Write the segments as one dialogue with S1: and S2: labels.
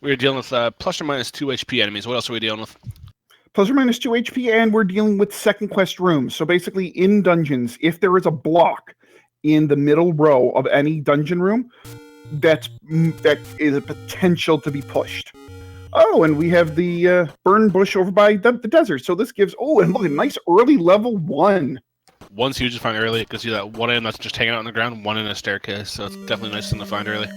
S1: We're dealing with plus or minus 2 HP enemies. What else are we dealing with?
S2: Plus or minus 2 HP, and we're dealing with second quest rooms. So basically, in dungeons, if there is a block in the middle row of any dungeon room, that is a potential to be pushed. Oh, and we have the burn bush over by the desert. So this gives, and look, a nice early level 1.
S1: One's huge to find early. It gives you that one item that's just hanging out on the ground, one in a staircase. So it's definitely nice thing to find early.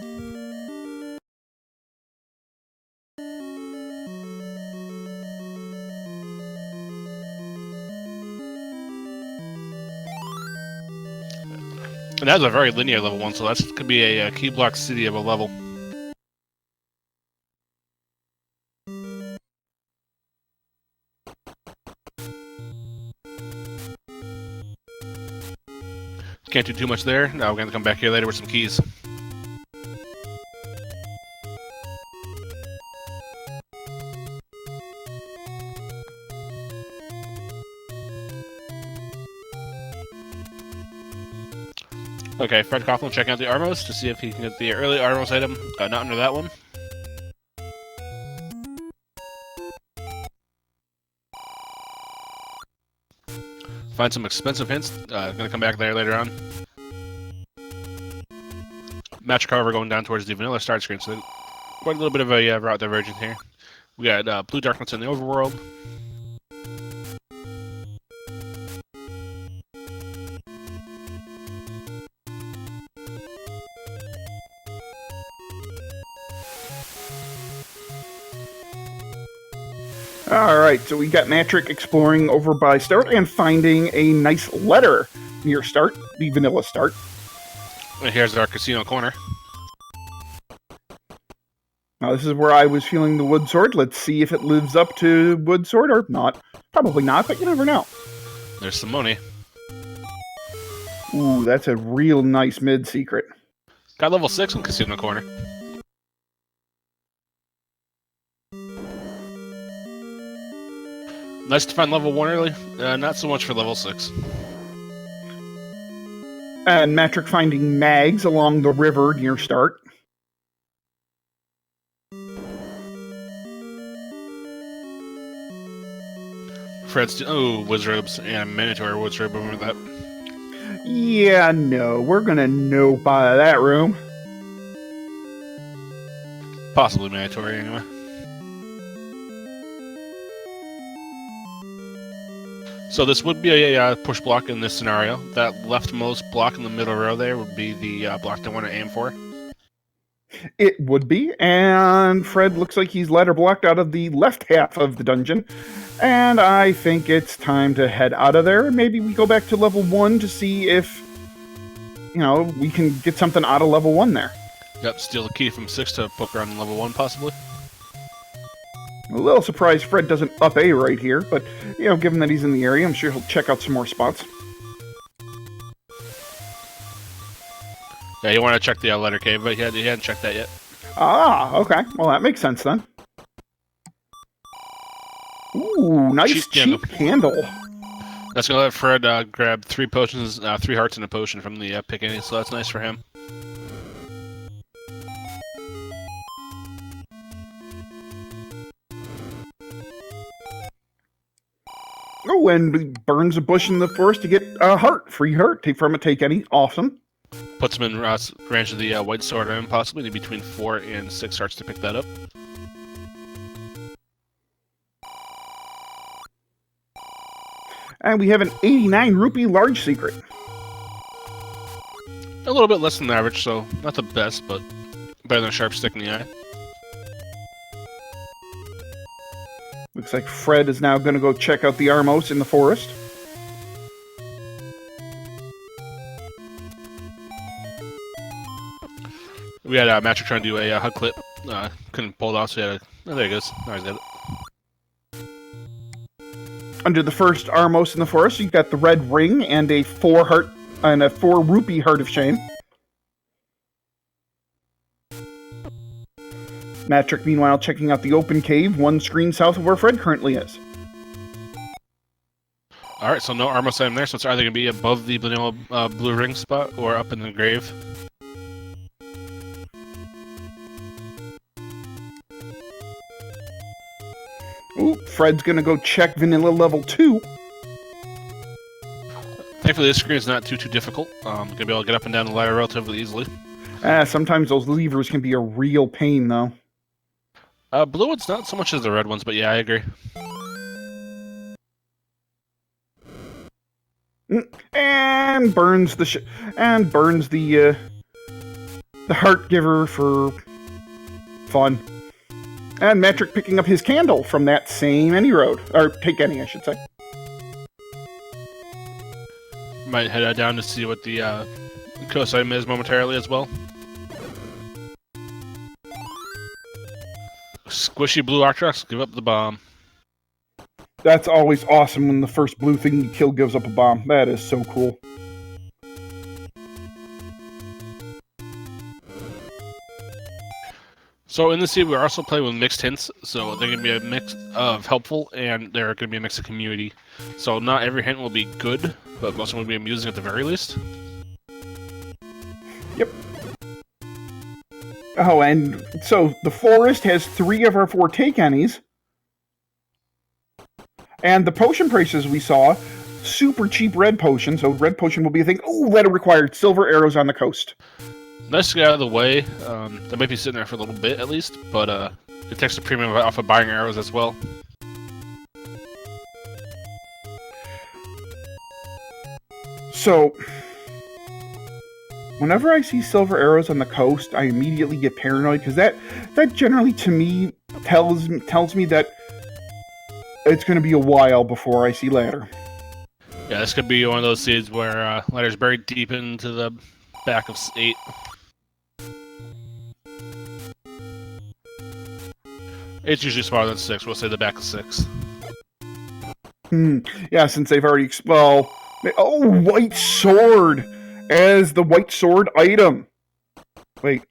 S1: And that's a very linear level 1, so that could be a key block city of a level. Can't do too much there. Now we're going to come back here later with some keys. Okay, Fred Coughlin checking out the Armos to see if he can get the early Armos item. Not under that one. Find some expensive hints. Gonna come back there later on. Match cover going down towards the vanilla start screen, so quite a little bit of a route divergence here. We got blue darkness in the overworld.
S2: Alright, so we got Matrick exploring over by Start and finding a nice letter near Start, the vanilla Start.
S1: And here's our casino corner.
S2: Now this is where I was feeling the wood sword. Let's see if it lives up to wood sword or not. Probably not, but you never know.
S1: There's some money.
S2: Ooh, that's a real nice mid secret.
S1: Got level 6 in casino corner. Nice to find level 1 early, not so much for level 6.
S2: And Matrick finding mags along the river near Start.
S1: Fred's wizards and Minotaur wizard, remember that?
S2: Yeah, no, we're gonna nope out of that room.
S1: Possibly Minotaur, anyway. So this would be a push block in this scenario. That leftmost block in the middle row there would be the block I want to aim for.
S2: It would be, and Fred looks like he's ladder blocked out of the left half of the dungeon. And I think it's time to head out of there. Maybe we go back to level 1 to see if, we can get something out of level 1 there.
S1: Yep, steal a key from 6 to poke around in level 1, possibly.
S2: A little surprised Fred doesn't up A right here, but, given that he's in the area, I'm sure he'll check out some more spots.
S1: Yeah, you want to check the letter cave, but he hadn't checked that yet.
S2: Ah, okay. Well, that makes sense then. Ooh, nice cheap candle.
S1: That's going to let Fred grab 3 potions, 3 hearts and a potion from the pickaninny, so that's nice for him.
S2: Oh, and he burns a bush in the forest to get a heart. Free heart. Take from it, take any. Awesome.
S1: Puts him in range of the white sword item, possibly. Need between 4 and 6 hearts to pick that up.
S2: And we have an 89 rupee large secret.
S1: A little bit less than average, so not the best, but better than a sharp stick in the eye.
S2: Looks like Fred is now going to go check out the Armos in the forest.
S1: We had Matrick trying to do a hug clip. Couldn't pull it off, so he had oh, there he goes. Now he's got it.
S2: Under the first Armos in the forest, you got the red ring and a 4 rupee heart of shame. Matrick, meanwhile, checking out the open cave 1 screen south of where Fred currently is.
S1: Alright, so no Armos item there, so it's either going to be above the vanilla blue ring spot or up in the grave.
S2: Ooh, Fred's gonna go check vanilla level 2.
S1: Thankfully, this screen is not too difficult. Gonna be able to get up and down the ladder relatively easily.
S2: Sometimes those levers can be a real pain, though.
S1: Blue ones not so much as the red ones, but yeah, I agree.
S2: And burns the heart giver for fun. And Metric picking up his candle from that same any road, or take any, I should say.
S1: Might head down to see what the coast item is momentarily as well. Squishy blue Arctrox, give up the bomb.
S2: That's always awesome when the first blue thing you kill gives up a bomb. That is so cool.
S1: So in this seed, we're also playing with mixed hints. So they're going to be a mix of helpful, and they're going to be a mix of community. So not every hint will be good, but most of them will be amusing at the very least.
S2: Yep. Oh, and so the forest has 3 of our 4 take any's. And the potion prices we saw, super cheap red potion. So red potion will be a thing. Oh, letter required. Silver arrows on the coast.
S1: Nice to get out of the way. They might be sitting there for a little bit at least, but it takes the premium off of buying arrows as well.
S2: So, whenever I see silver arrows on the coast, I immediately get paranoid because that generally to me tells me that it's going to be a while before I see ladder.
S1: Yeah, this could be one of those seeds where ladder's buried deep into the back of 8. It's usually smaller than 6. We'll say the back of 6.
S2: Yeah, since they've already... Well... Oh, white sword! As the white sword item! Wait.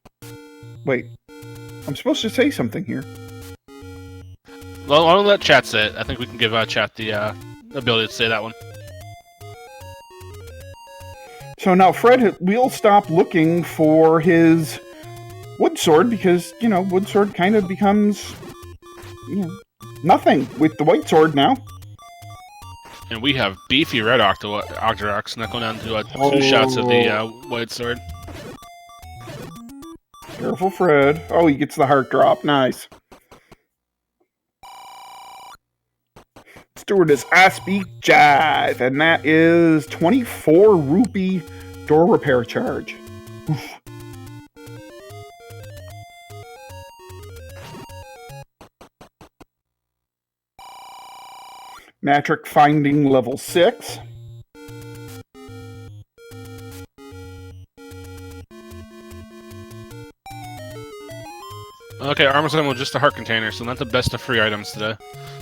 S2: I'm supposed to say something here.
S1: Well, I'll let chat say it. I think we can give chat the ability to say that one.
S2: So now Fred will stop looking for his wood sword because, wood sword kind of becomes, nothing with the white sword now.
S1: And we have beefy red Octorox, not going down to 2 shots of the white sword.
S2: Careful, Fred. Oh, he gets the heart drop. Nice. Stewardess, I speak jive, and that is 24 rupee door repair charge. Oof. Matric finding level 6.
S1: Okay, armor item with just a heart container, so not the best of free items today.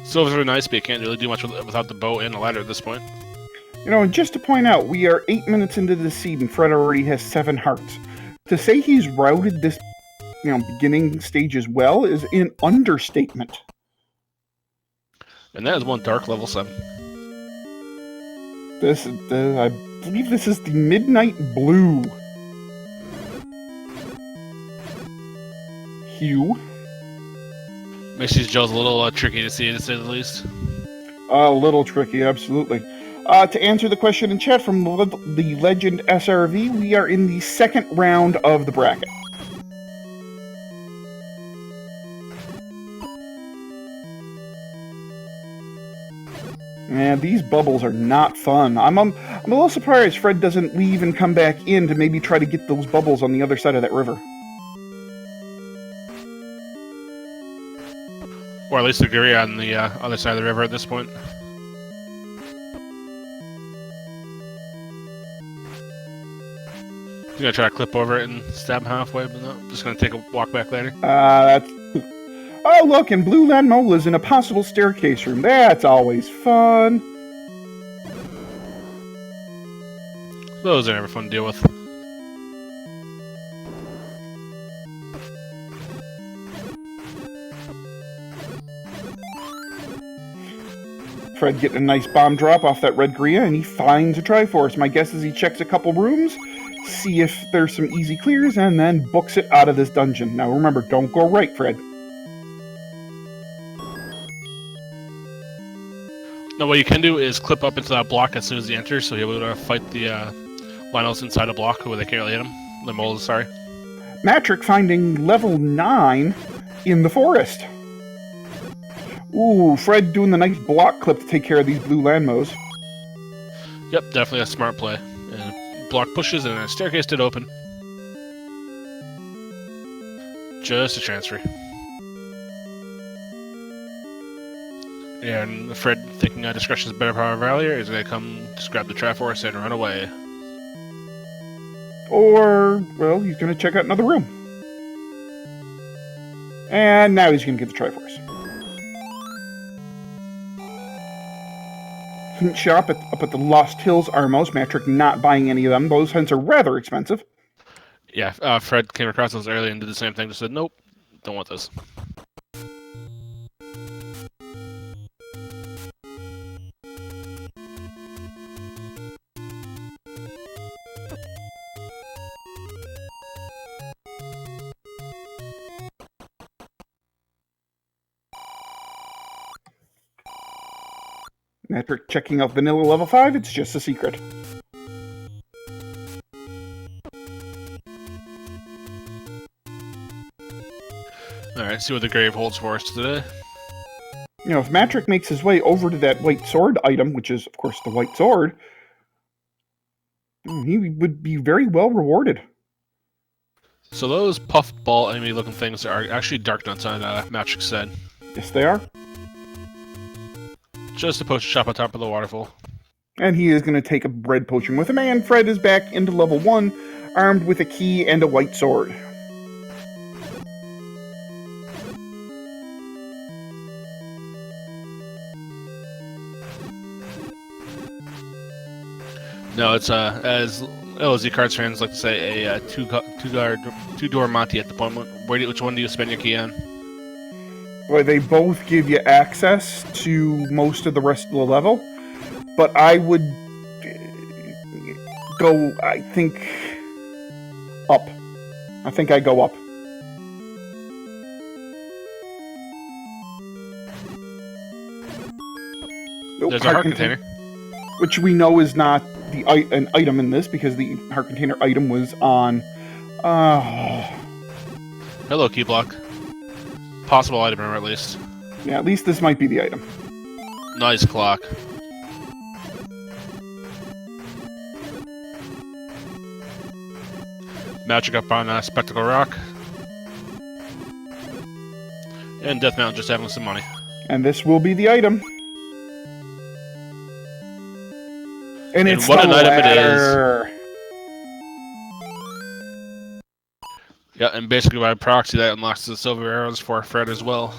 S1: Silver's really nice, but you can't really do much without the bow and the ladder at this point.
S2: And just to point out, we are 8 minutes into the seed, and Fred already has 7 hearts. To say he's routed this, beginning stage as well is an understatement.
S1: And that is one dark level 7.
S2: I believe this is the Midnight Blue hue.
S1: Makes these gels a little tricky to see, to say the least.
S2: A little tricky, absolutely. To answer the question in chat from the Legend SRV, we are in the 2nd round of the bracket. Man, these bubbles are not fun. I'm a little surprised Fred doesn't leave and come back in to maybe try to get those bubbles on the other side of that river.
S1: Or at least agree on the other side of the river at this point. I'm gonna try to clip over it and stab him halfway, but no, I'm just gonna take a walk back later.
S2: Oh, look, and Blue Land Mola's in a possible staircase room. That's always fun.
S1: Those are never fun to deal with.
S2: Fred getting a nice bomb drop off that red Gria, and he finds a Triforce. My guess is he checks a couple rooms, see if there's some easy clears, and then books it out of this dungeon. Now remember, don't go right, Fred.
S1: No, what you can do is clip up into that block as soon as he enters, so he'll be able to fight the Lynels inside a block where they can't really hit him. The moles, sorry.
S2: Matrick finding level 9 in the forest. Ooh, Fred doing the nice block clip to take care of these blue landmos.
S1: Yep, definitely a smart play. And block pushes and a staircase did open. Just a transfer. And Fred, thinking discretion is better power of earlier, is going to come just grab the Triforce and run away.
S2: Or, well, he's going to check out another room. And now he's going to get the Triforce. Shop up at the Lost Hills Armos. Matrick not buying any of them. Those hunts are rather expensive.
S1: Yeah, Fred came across those earlier and did the same thing. Just said, nope, don't want those.
S2: Matrick checking out vanilla level 5. It's just a secret.
S1: Alright, see what the grave holds for us today.
S2: You know, if Matrick makes his way over to that white sword item, which is, of course, the white sword, he would be very well rewarded.
S1: So those puffball enemy-looking things are actually dark nuts on Matrick's side.
S2: Yes, they are.
S1: Just a potion shop on top of the waterfall.
S2: And he is going to take a red potion with him, and Fred is back into level 1, armed with a key and a white sword.
S1: No, it's as LZ Cards fans like to say, a two-door Monty at the moment. Which one do you spend your key on?
S2: Well, they both give you access to most of the rest of the level, but I would go, I think, up. I think I go up.
S1: There's a heart container.
S2: Which we know is not an item in this, because the heart container item was on...
S1: Hello, key block. Possible item, or at least.
S2: Yeah, at least this might be the item.
S1: Nice clock. Magic up on Spectacle Rock. And Death Mountain just having some money.
S2: And this will be the item. And it's
S1: what an item
S2: ladder.
S1: it is. Yeah, and basically by proxy that unlocks the silver arrows for Fred as well.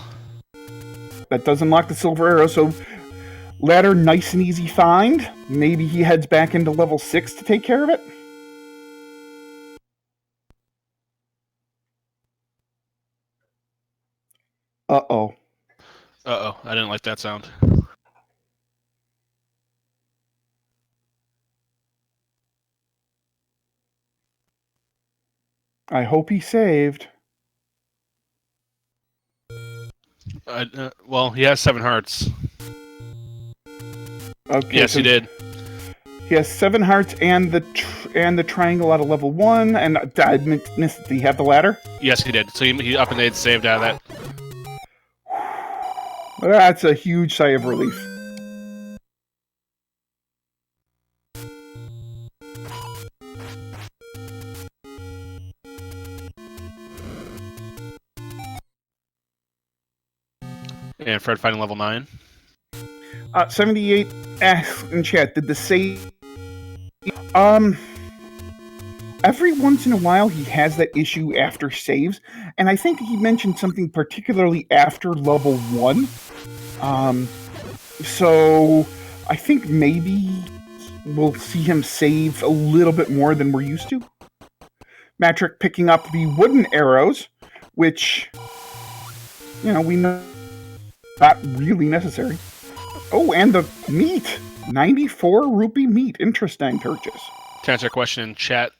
S2: That does unlock the silver arrow, so ladder, nice and easy find. Maybe he heads back into level 6 to take care of it. Uh-oh.
S1: Uh-oh, I didn't like that sound.
S2: I hope he saved.
S1: Well, he has 7 hearts.
S2: Okay.
S1: Yes,
S2: so
S1: he did.
S2: He has 7 hearts and the triangle out of level 1. And I missed. Did he have the ladder?
S1: Yes, he did. So he up and they'd saved out of that.
S2: That's a huge sigh of relief.
S1: And Fred finding level 9.
S2: 78 asks in chat, did the save... Every once in a while he has that issue after saves, and I think he mentioned something particularly after level 1. So I think maybe we'll see him save a little bit more than we're used to. Matrick picking up the wooden arrows, which, you know, we know not really necessary. Oh, and the meat! 94 rupee meat. Interesting purchase.
S1: To answer a question in chat,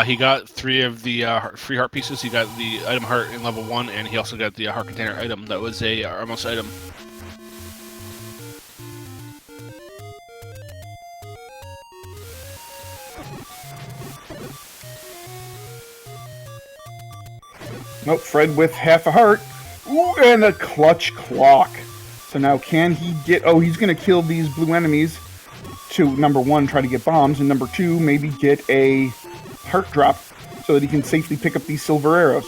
S1: he got 3 of the free heart pieces. He got the item heart in level 1, and he also got the heart container item. That was a almost item.
S2: Nope, Fred with half a heart. Ooh, and a clutch clock. So now can he get... Oh, he's going to kill these blue enemies to, number one, try to get bombs, and number two, maybe get a heart drop so that he can safely pick up these silver arrows.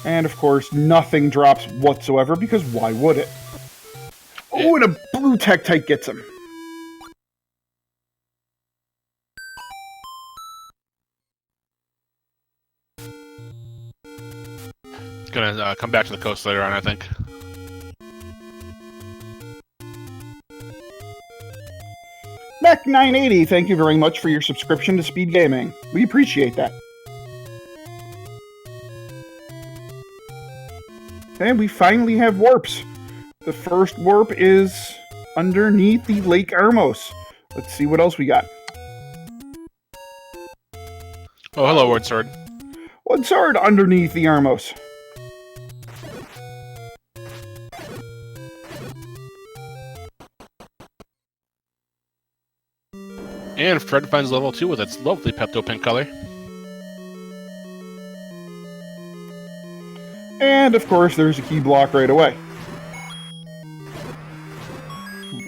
S2: And, of course, nothing drops whatsoever, because why would it? Oh, and a blue Tektite gets him.
S1: Gonna come back to the coast later on, I think.
S2: Mac980, thank you very much for your subscription to Speed Gaming. We appreciate that. And we finally have warps. The first warp is underneath the Lake Armos. Let's see what else we got.
S1: Oh, hello, Word Sword.
S2: Word Sword underneath the Armos.
S1: And Fred finds level 2 with its lovely Pepto Pink color.
S2: And, of course, there's a key block right away.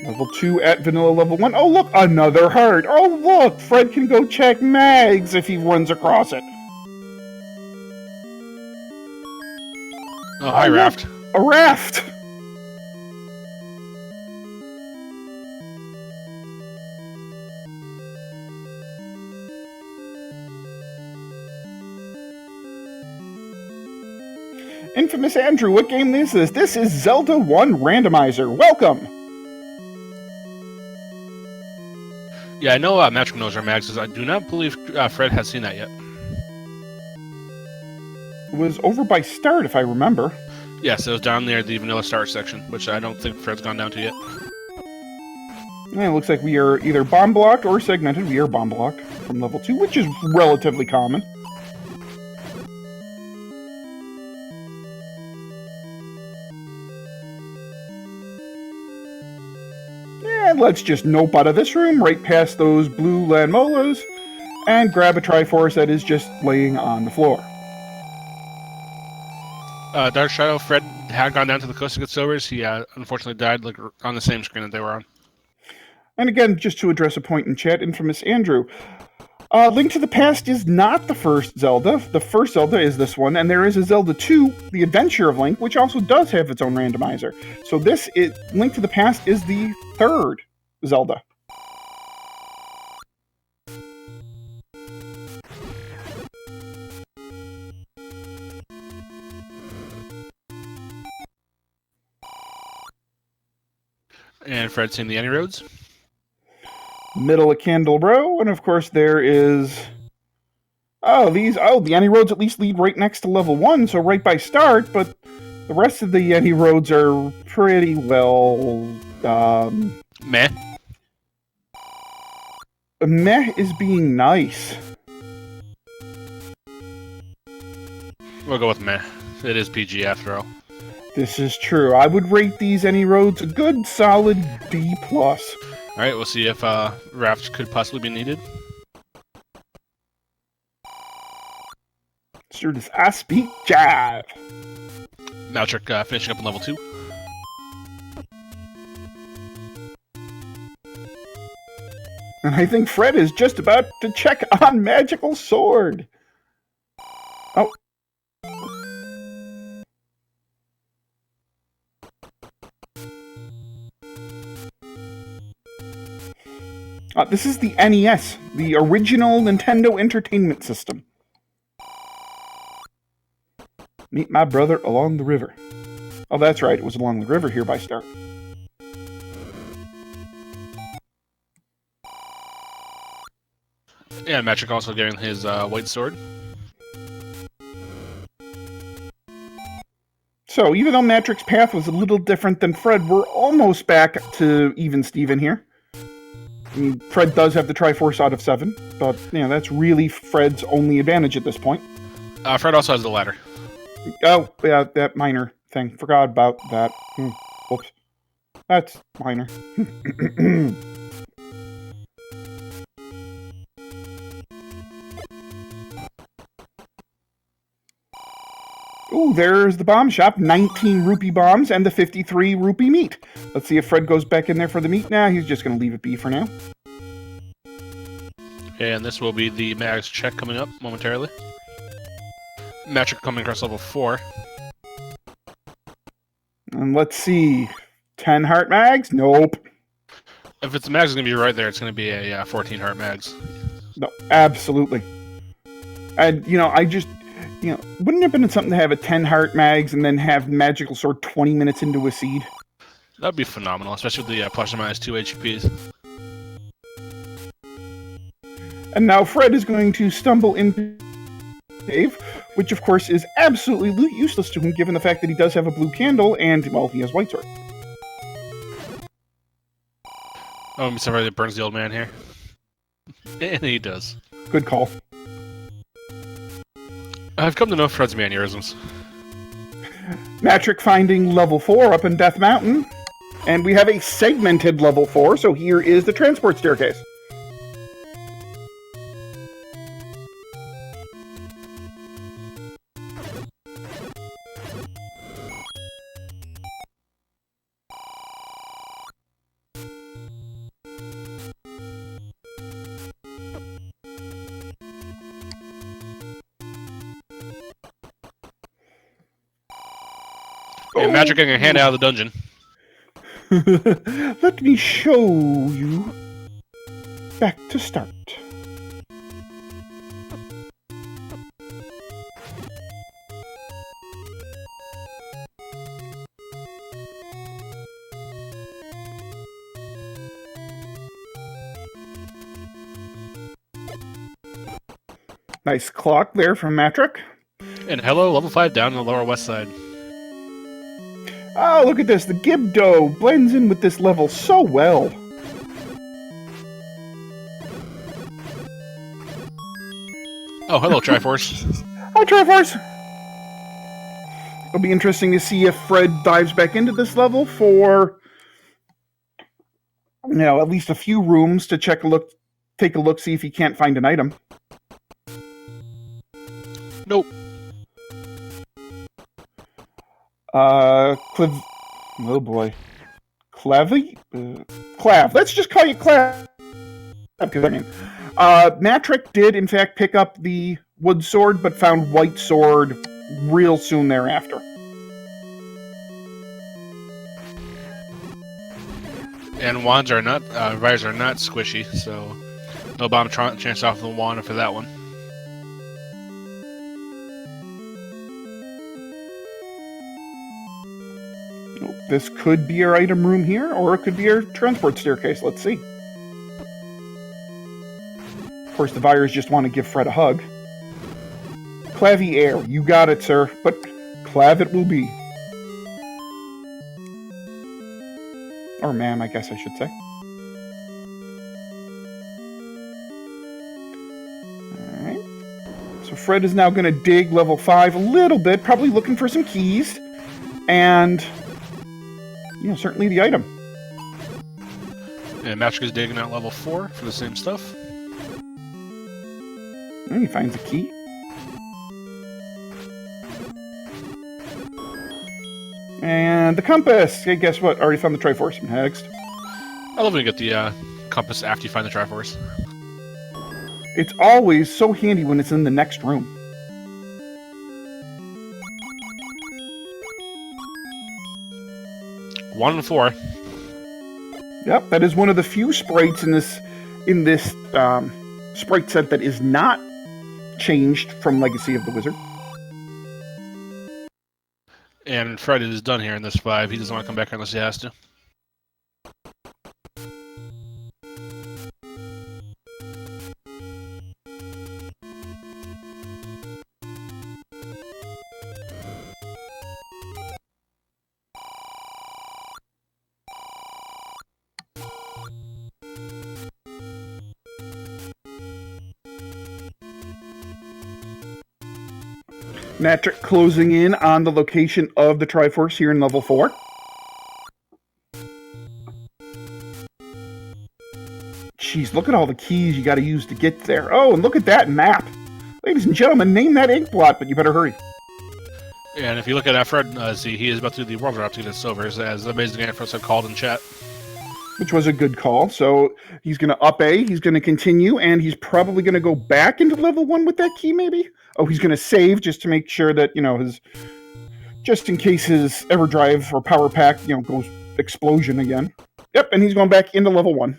S2: Level 2 at vanilla level 1. Oh, look, another heart. Oh, look, Fred can go check mags if he runs across it.
S1: Oh, hi, Raft.
S2: A raft. Infamous Andrew, what game is this? This is Zelda 1 Randomizer. Welcome!
S1: Yeah, I know Magic knows our mags. I do not believe Fred has seen that yet.
S2: It was over by Start, if I remember.
S1: Yes, it was down there, the Vanilla Start section, which I don't think Fred's gone down to yet.
S2: And it looks like we are either bomb blocked or segmented. We are bomb blocked from level 2, which is relatively common. And let's just nope out of this room, right past those blue Landmolas, and grab a Triforce that is just laying on the floor.
S1: Dark Shadow, Fred had gone down to the coast to get silvers. He unfortunately died on the same screen that they were on.
S2: And again, just to address a point in chat, Infamous Andrew, Link to the Past is not the first Zelda. The first Zelda is this one, and there is a Zelda 2, The Adventure of Link, which also does have its own randomizer. So this is Link to the Past is the third Zelda.
S1: And Fred's seen the Any Roads.
S2: Middle of Candle Row, and of course there is... the Any Roads at least lead right next to level 1, so right by Start, but the rest of the Any Roads are pretty well...
S1: Meh.
S2: Meh is being nice.
S1: We'll go with meh. It is PG after all.
S2: This is true. I would rate these Any Roads a good, solid B+.
S1: Alright, we'll see if Raft could possibly be needed.
S2: Sure does I speak jive.
S1: Maltrick finishing up on level 2.
S2: And I think Fred is just about to check on Magical Sword. Oh. This is the NES, the original Nintendo Entertainment System. Meet my brother along the river. Oh, that's right, it was along the river here by Start.
S1: Yeah, Maltrick also getting his white sword.
S2: So, even though Maltrick's path was a little different than Fred, we're almost back to even Steven here. I mean, Fred does have the Triforce out of 7, but, that's really Fred's only advantage at this point.
S1: Fred also has the ladder.
S2: Oh, yeah, that minor thing. Forgot about that. Whoops. That's minor. there's the bomb shop. 19 rupee bombs and the 53 rupee meat. Let's see if Fred goes back in there for the meat. Nah, he's just going to leave it be for now.
S1: And this will be the mags check coming up momentarily. Metric coming across level 4.
S2: And let's see. 10 heart mags? Nope.
S1: If it's mags, it's going to be right there. It's going to be a 14 heart mags.
S2: No, absolutely. And, I just... wouldn't it have been something to have a 10 heart mags and then have magical sword 20 minutes into a seed?
S1: That'd be phenomenal, especially with the plus or minus 2 HPs.
S2: And now Fred is going to stumble into cave, which of course is absolutely useless to him given the fact that he does have a blue candle and, well, he has white sword.
S1: Oh, I'm sorry that burns the old man here. And he does.
S2: Good call.
S1: I've come to know Fred's mannerisms.
S2: Matric finding level 4 up in Death Mountain. And we have a segmented level 4, so here is the transport staircase.
S1: And Magic getting a hand out of the dungeon.
S2: Let me show you. Back to start. Nice clock there from Matric.
S1: And hello, level 5 down in the lower west side.
S2: Oh, look at this. The Gibdo blends in with this level so well.
S1: Oh, hello, Triforce.
S2: Hi, Triforce. It'll be interesting to see if Fred dives back into this level for, at least a few rooms to take a look, see if he can't find an item.
S1: Nope.
S2: Oh boy. Clav? Let's just call you Clav. Matric did, in fact, pick up the wood sword, but found white sword real soon thereafter.
S1: And wands are not, risers are not squishy, so no bomb chance off the wand for that one.
S2: This could be our item room here, or it could be our transport staircase. Let's see. Of course, the Vyres just want to give Fred a hug. Clavy air. You got it, sir. But Clav it will be. Or ma'am, I guess I should say. Alright. So Fred is now going to dig level 5 a little bit, probably looking for some keys. And... certainly the item.
S1: And Matric is digging out level 4 for the same stuff.
S2: And he finds a key. And the compass! Hey, guess what? Already found the Triforce. Next.
S1: I love when you get the compass after you find the Triforce.
S2: It's always so handy when it's in the next room.
S1: One and 4.
S2: Yep, that is one of the few sprites in this sprite set that is not changed from Legacy of the Wizard.
S1: And Fred is done here in this 5. He doesn't want to come back unless he has to.
S2: Matric closing in on the location of the Triforce here in level 4. Jeez, look at all the keys you got to use to get there. Oh, and look at that map. Ladies and gentlemen, name that ink blot, but you better hurry.
S1: And if you look at Fred, see, he is about to do the world drop to get his silvers, as Amazing Anthros had called in chat.
S2: Which was a good call. So he's going to up A, he's going to continue, and he's probably going to go back into level 1 with that key, maybe? Oh, he's going to save just to make sure that, just in case his EverDrive or Power Pack, goes explosion again. Yep, and he's going back into level 1.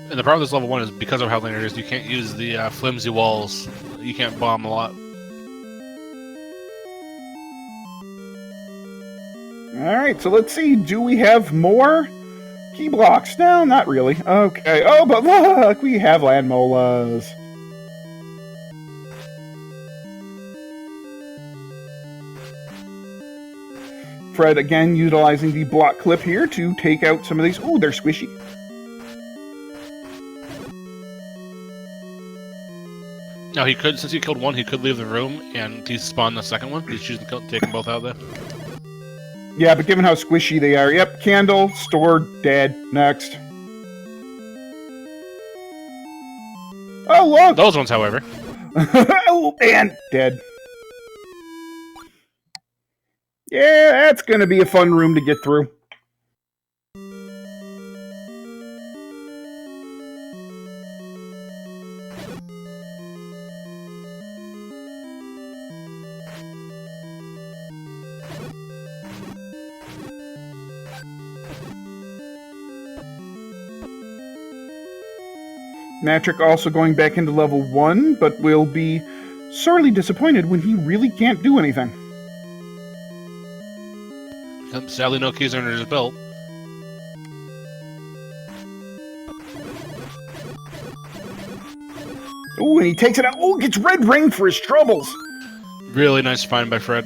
S1: And the problem with this level 1 is because of how linear it is, you can't use the flimsy walls. You can't bomb a lot.
S2: Alright, so let's see. Do we have more key blocks? No, not really. Okay. Oh, but look! We have land molas. Fred, again, utilizing the block clip here to take out some of these. Ooh, they're squishy.
S1: Now, he could, since he killed one, he could leave the room and despawn the second one. He's choosing to take them both out there.
S2: Yeah, but given how squishy they are, yep, candle, stored, dead, next. Oh, look!
S1: Those ones, however.
S2: Oh, and dead. Yeah, that's gonna be a fun room to get through. Matrick also going back into level 1, but will be sorely disappointed when he really can't do anything.
S1: Sadly, no keys under his belt.
S2: Oh, and he takes it out. Oh, gets red ring for his troubles.
S1: Really nice find by Fred.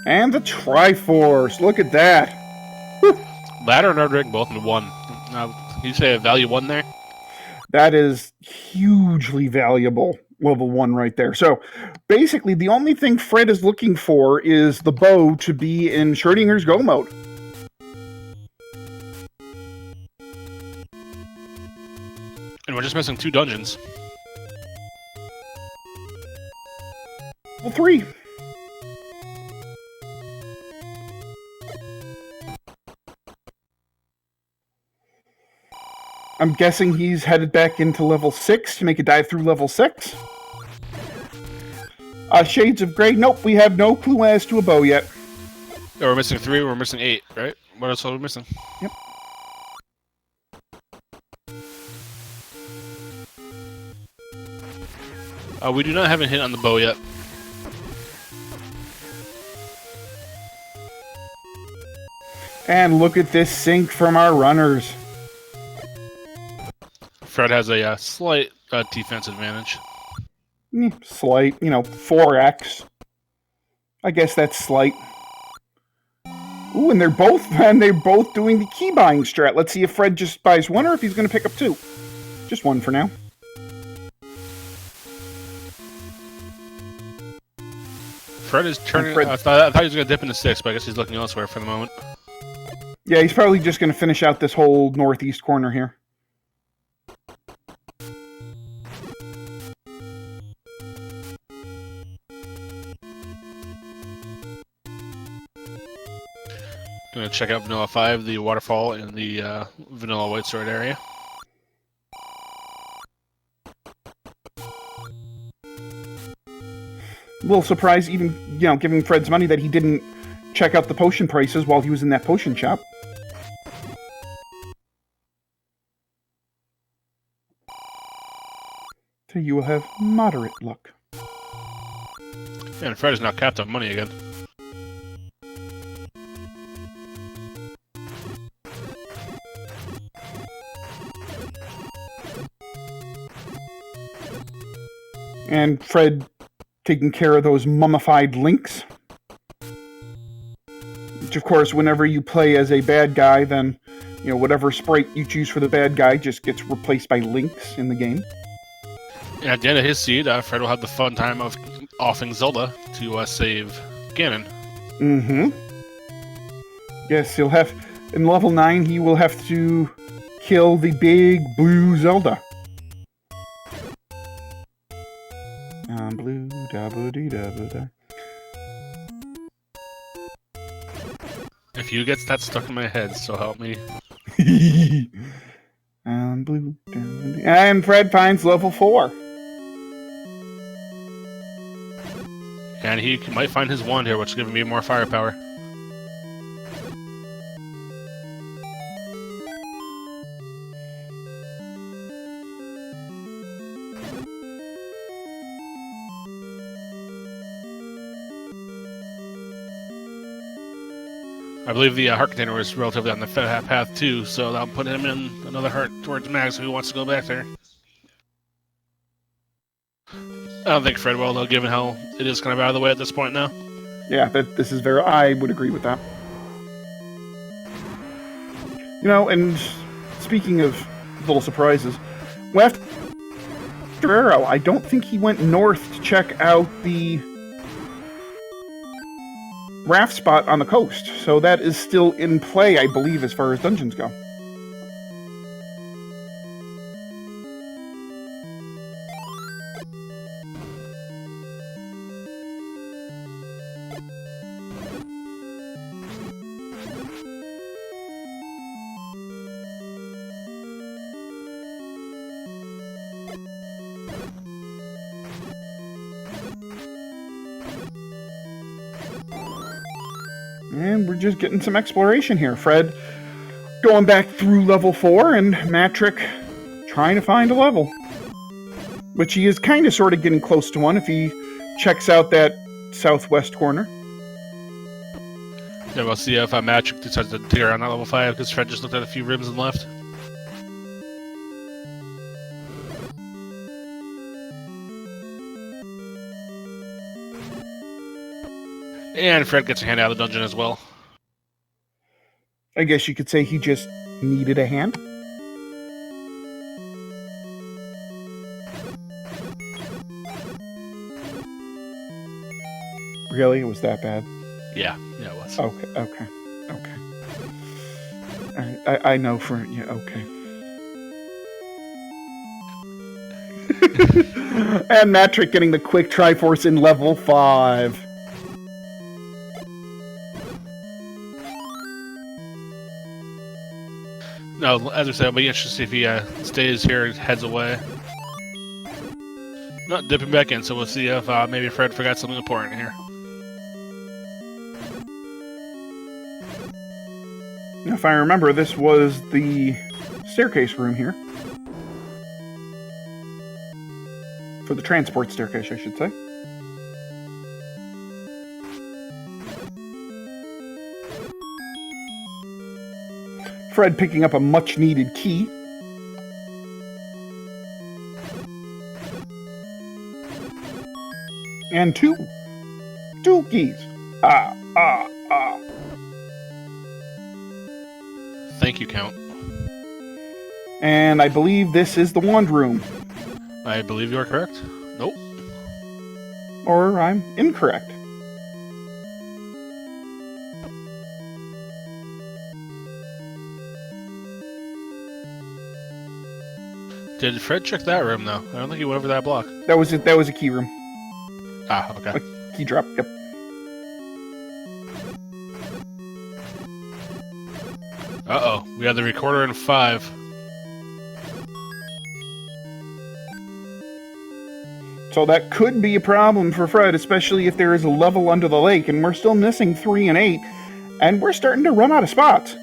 S2: And the Triforce. Look at that. Whew.
S1: Ladder and Redrig both in 1. You say a value 1 there?
S2: That is hugely valuable. Level 1 right there. So basically, the only thing Fred is looking for is the bow to be in Schrodinger's Go mode.
S1: And we're just missing 2 dungeons.
S2: Level 3. I'm guessing he's headed back into level 6 to make a dive through level 6. Shades of Grey. Nope, we have no clue as to a bow yet.
S1: Yeah, we're missing 3, we're missing 8, right? What else are we missing?
S2: Yep.
S1: We do not have a hit on the bow yet.
S2: And look at this sync from our runners.
S1: Fred has a slight defense advantage.
S2: Slight, 4x. I guess that's slight. Ooh, and they're both doing the key buying strat. Let's see if Fred just buys 1 or if he's going to pick up 2. Just 1 for now.
S1: Fred is turning. I thought he was going to dip into 6, but I guess he's looking elsewhere for the moment.
S2: Yeah, he's probably just going to finish out this whole northeast corner here.
S1: Gonna check out Vanilla 5, the waterfall, and the Vanilla White Sword area.
S2: A little surprised, even, giving Fred's money, that he didn't check out the potion prices while he was in that potion shop. So you will have moderate luck.
S1: And Fred is now capped on money again.
S2: And Fred taking care of those mummified links. Which, of course, whenever you play as a bad guy, then, whatever sprite you choose for the bad guy just gets replaced by links in the game.
S1: At the end of his seed, Fred will have the fun time of offing Zelda to save Ganon.
S2: Mm-hmm. Yes, he'll have... In level 9, he will have to kill the big blue Zelda. Blue, da-ba-dee-da-ba-da.
S1: If you get that stuck in my head, so help me.
S2: Blue, da-ba-dee. And Fred finds level 4.
S1: And he might find his wand here, which is giving me more firepower. I believe the heart container was relatively on the path too, so that'll put him in another heart towards Max if he wants to go back there. I don't think Fred will, though, given how it is kind of out of the way at this point now.
S2: Yeah, this is very... I would agree with that. You know, and speaking of little surprises, after Arrow, I don't think he went north to check out the raft spot on the coast, so that is still in play, I believe, as far as dungeons go. And we're just getting some exploration here. Fred going back through level 4, and Matrick trying to find a level. Which he is kind of sort of getting close to one if he checks out that southwest corner.
S1: Yeah, we'll see if Matrick decides to dig around that level 5, because Fred just looked at a few rooms and left. And Fred gets a hand out of the dungeon as well.
S2: I guess you could say he just needed a hand. Really? It was that bad?
S1: Yeah, it was.
S2: Okay. Alright, I know for... Yeah, okay. And Matrick getting the quick Triforce in level 5.
S1: No, as I said, it'll be interesting if he stays here and heads away. Not dipping back in, so we'll see if maybe Fred forgot something important here.
S2: If I remember, this was the staircase room here. For the transport staircase, I should say. Fred picking up a much-needed key. And two keys.
S1: Thank you, Count.
S2: And I believe this is the wand room.
S1: I believe you are correct. Nope.
S2: Or I'm incorrect.
S1: Did Fred check that room, though? I don't think he went over that block.
S2: That was it. That was a key room.
S1: Ah, okay.
S2: A key drop, yep.
S1: Uh-oh. We have the recorder in 5.
S2: So that could be a problem for Fred, especially if there is a level under the lake, and we're still missing 3 and 8, and we're starting to run out of spots.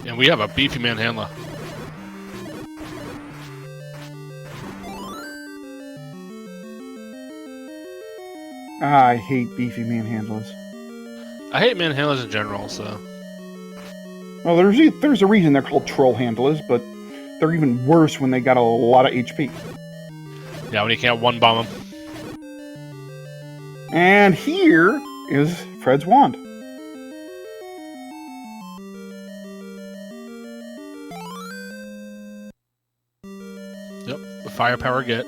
S1: And we have a beefy manhandler.
S2: I hate beefy manhandlers.
S1: I hate manhandlers in general, so...
S2: Well, there's a reason they're called troll handlers, but they're even worse when they got a lot of HP.
S1: Yeah, when you can't one-bomb them.
S2: And here is Fred's wand.
S1: Yep, the firepower get.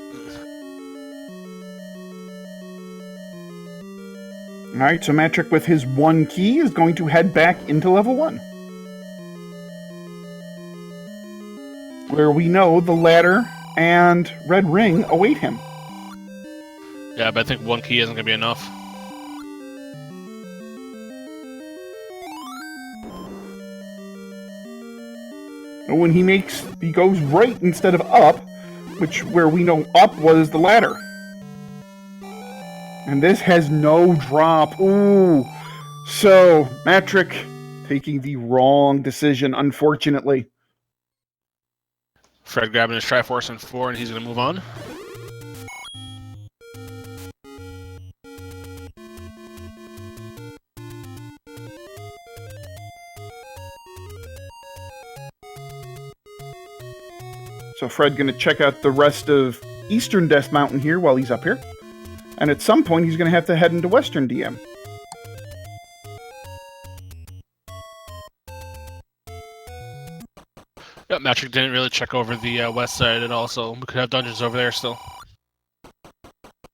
S2: All right, so Matrick with his 1 key is going to head back into level 1. Where we know the ladder and red ring await him.
S1: Yeah, but I think 1 key isn't going to be enough.
S2: And when he goes right instead of up, where we know up was the ladder. And this has no drop. Ooh. So, Matrick taking the wrong decision, unfortunately.
S1: Fred grabbing his Triforce in 4, and he's going to move on.
S2: So Fred going to check out the rest of Eastern Death Mountain here while he's up here. And at some point, he's going to have to head into Western DM.
S1: Yep, Matrick didn't really check over the west side at all, so we could have dungeons over there still.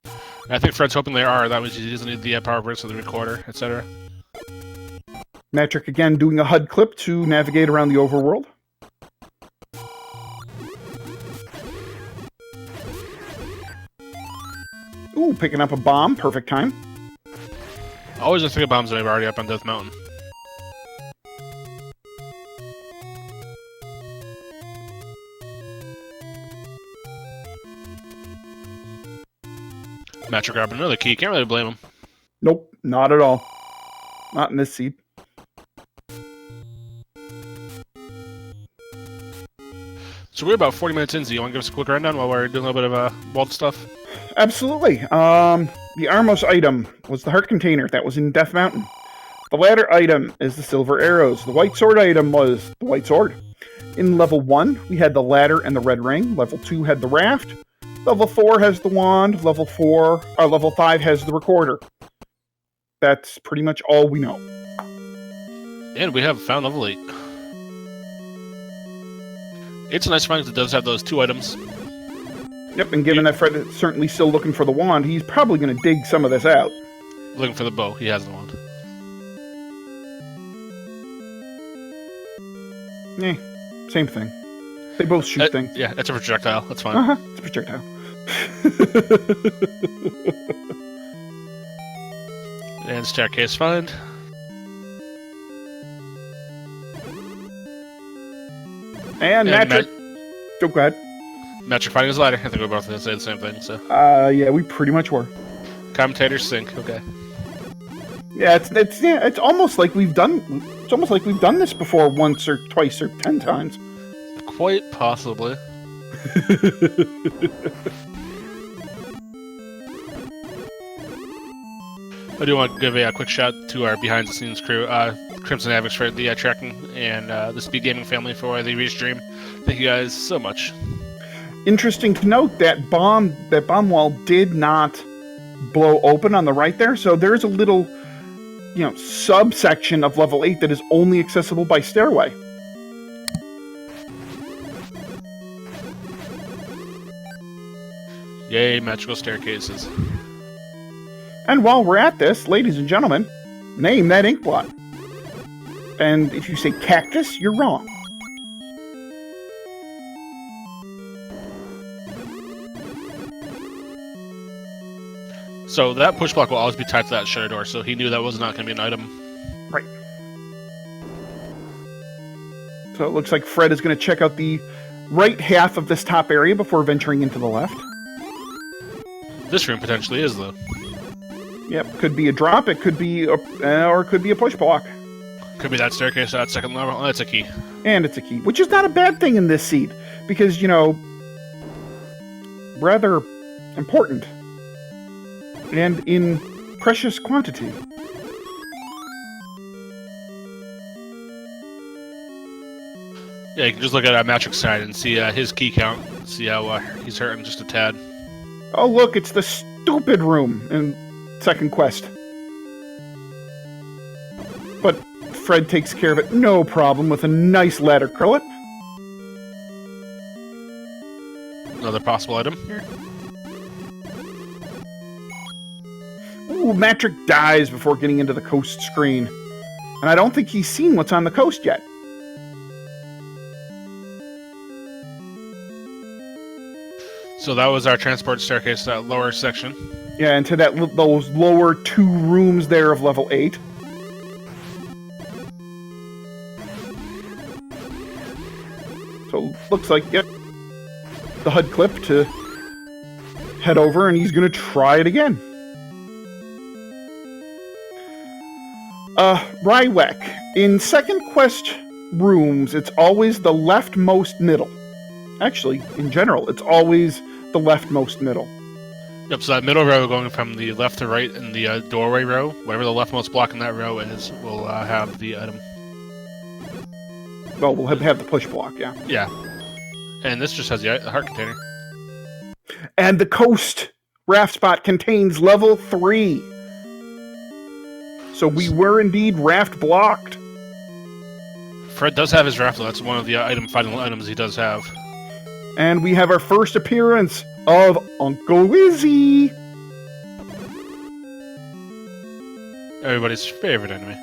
S1: And I think Fred's hoping there are. That means he doesn't need the power bricks or the recorder, etc.
S2: Matrick again doing a HUD clip to navigate around the overworld. Ooh, picking up a bomb. Perfect time.
S1: Always just think of bombs when I'm already up on Death Mountain. Matrick grabbing another key. Can't really blame him.
S2: Nope, not at all. Not in this seed.
S1: So we're about 40 minutes in, so you want to give us a quick rundown while we're doing a little bit of walled stuff?
S2: Absolutely. The Armos item was the heart container that was in Death Mountain. The ladder item is the silver arrows. The white sword item was the white sword. In level 1, we had the ladder and the red ring. Level 2 had the raft. Level 4 has the wand. Level 5 has the recorder. That's pretty much all we know.
S1: And we have found level 8. It's a nice find because it does have those 2 items.
S2: Yep, and given that Fred is certainly still looking for the wand, he's probably going to dig some of this out.
S1: Looking for the bow. He has the wand.
S2: Same thing. They both shoot things.
S1: Yeah, it's a projectile. That's fine.
S2: It's a projectile.
S1: And staircase find.
S2: And Matrick. Go ahead.
S1: Matrick finding his ladder. I think we're both going to say the same thing. So.
S2: Yeah, we pretty much were.
S1: Commentators sync. Okay.
S2: Yeah, it's almost like we've done. It's almost like we've done this before once or twice or 10 times.
S1: Quite possibly. I do want to give a quick shout to our behind-the-scenes crew, Crimson Havocs for the tracking, and the Speed Gaming family for the restream. Thank you guys so much.
S2: Interesting to note that bomb wall did not blow open on the right there, so there's a little, subsection of level 8 that is only accessible by stairway.
S1: Yay, magical staircases.
S2: And while we're at this, ladies and gentlemen, name that ink blot. And if you say cactus, you're wrong.
S1: So that push block will always be tied to that shutter door, so he knew that was not going to be an item.
S2: Right. So it looks like Fred is going to check out the right half of this top area before venturing into the left.
S1: This room potentially is, though.
S2: Yep, could be a drop, it could be or it could be a push block.
S1: Could be that staircase at second level. Oh, that's a key.
S2: And it's a key, which is not a bad thing in this seed, because, rather important. And in precious quantity.
S1: Yeah, you can just look at Matrick's side and see his key count. See how he's hurting just a tad.
S2: Oh, look, it's the stupid room in second quest. But Fred takes care of it no problem with a nice ladder crillet.
S1: another possible item here.
S2: Ooh, Matrick dies before getting into the coast screen. And I don't think he's seen what's on the coast yet.
S1: So that was our transport staircase, that lower section.
S2: Yeah, into those lower 2 rooms there of level 8. So looks like, yep, the HUD clip to head over, and he's going to try it again. Rywek. In second quest rooms, it's always the leftmost middle. Actually, in general, it's always the leftmost middle.
S1: Yep, so that middle row going from the left to right in the doorway row, whatever the leftmost block in that row is, will have the item.
S2: Well, we'll have the push block, yeah.
S1: Yeah. And this just has the heart container.
S2: And the coast raft spot contains level 3. So we were indeed raft blocked.
S1: Fred does have his raft, though. That's one of the final items he does have.
S2: And we have our first appearance of Uncle Wizzy.
S1: Everybody's favorite enemy.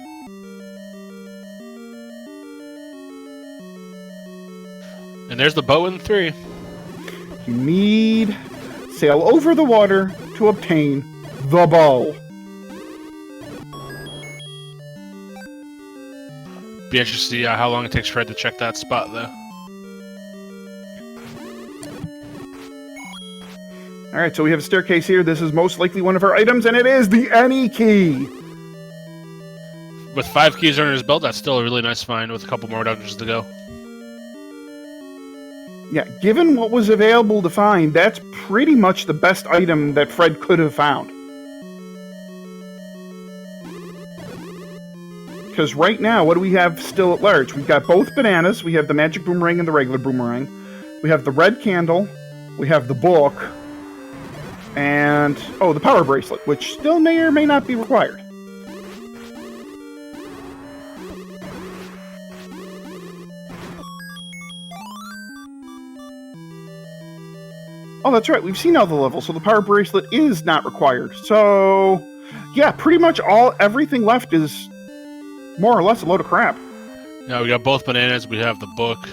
S1: And there's the bow in 3.
S2: You need sail over the water to obtain the bow.
S1: Be interested to see how long it takes Fred to check that spot, though.
S2: Alright, so we have a staircase here. This is most likely one of our items, and it is the Any key.
S1: With 5 keys under his belt, that's still a really nice find with a couple more dungeons to go.
S2: Yeah, given what was available to find, that's pretty much the best item that Fred could have found. Because right now, what do we have still at large? We've got both bananas. We have the magic boomerang and the regular boomerang. We have the red candle. We have the book. And, oh, the power bracelet, which still may or may not be required. Oh, that's right. We've seen all the levels, so the power bracelet is not required. So, yeah, pretty much everything left is more or less a load of crap.
S1: Yeah, we got both bananas. We have the book.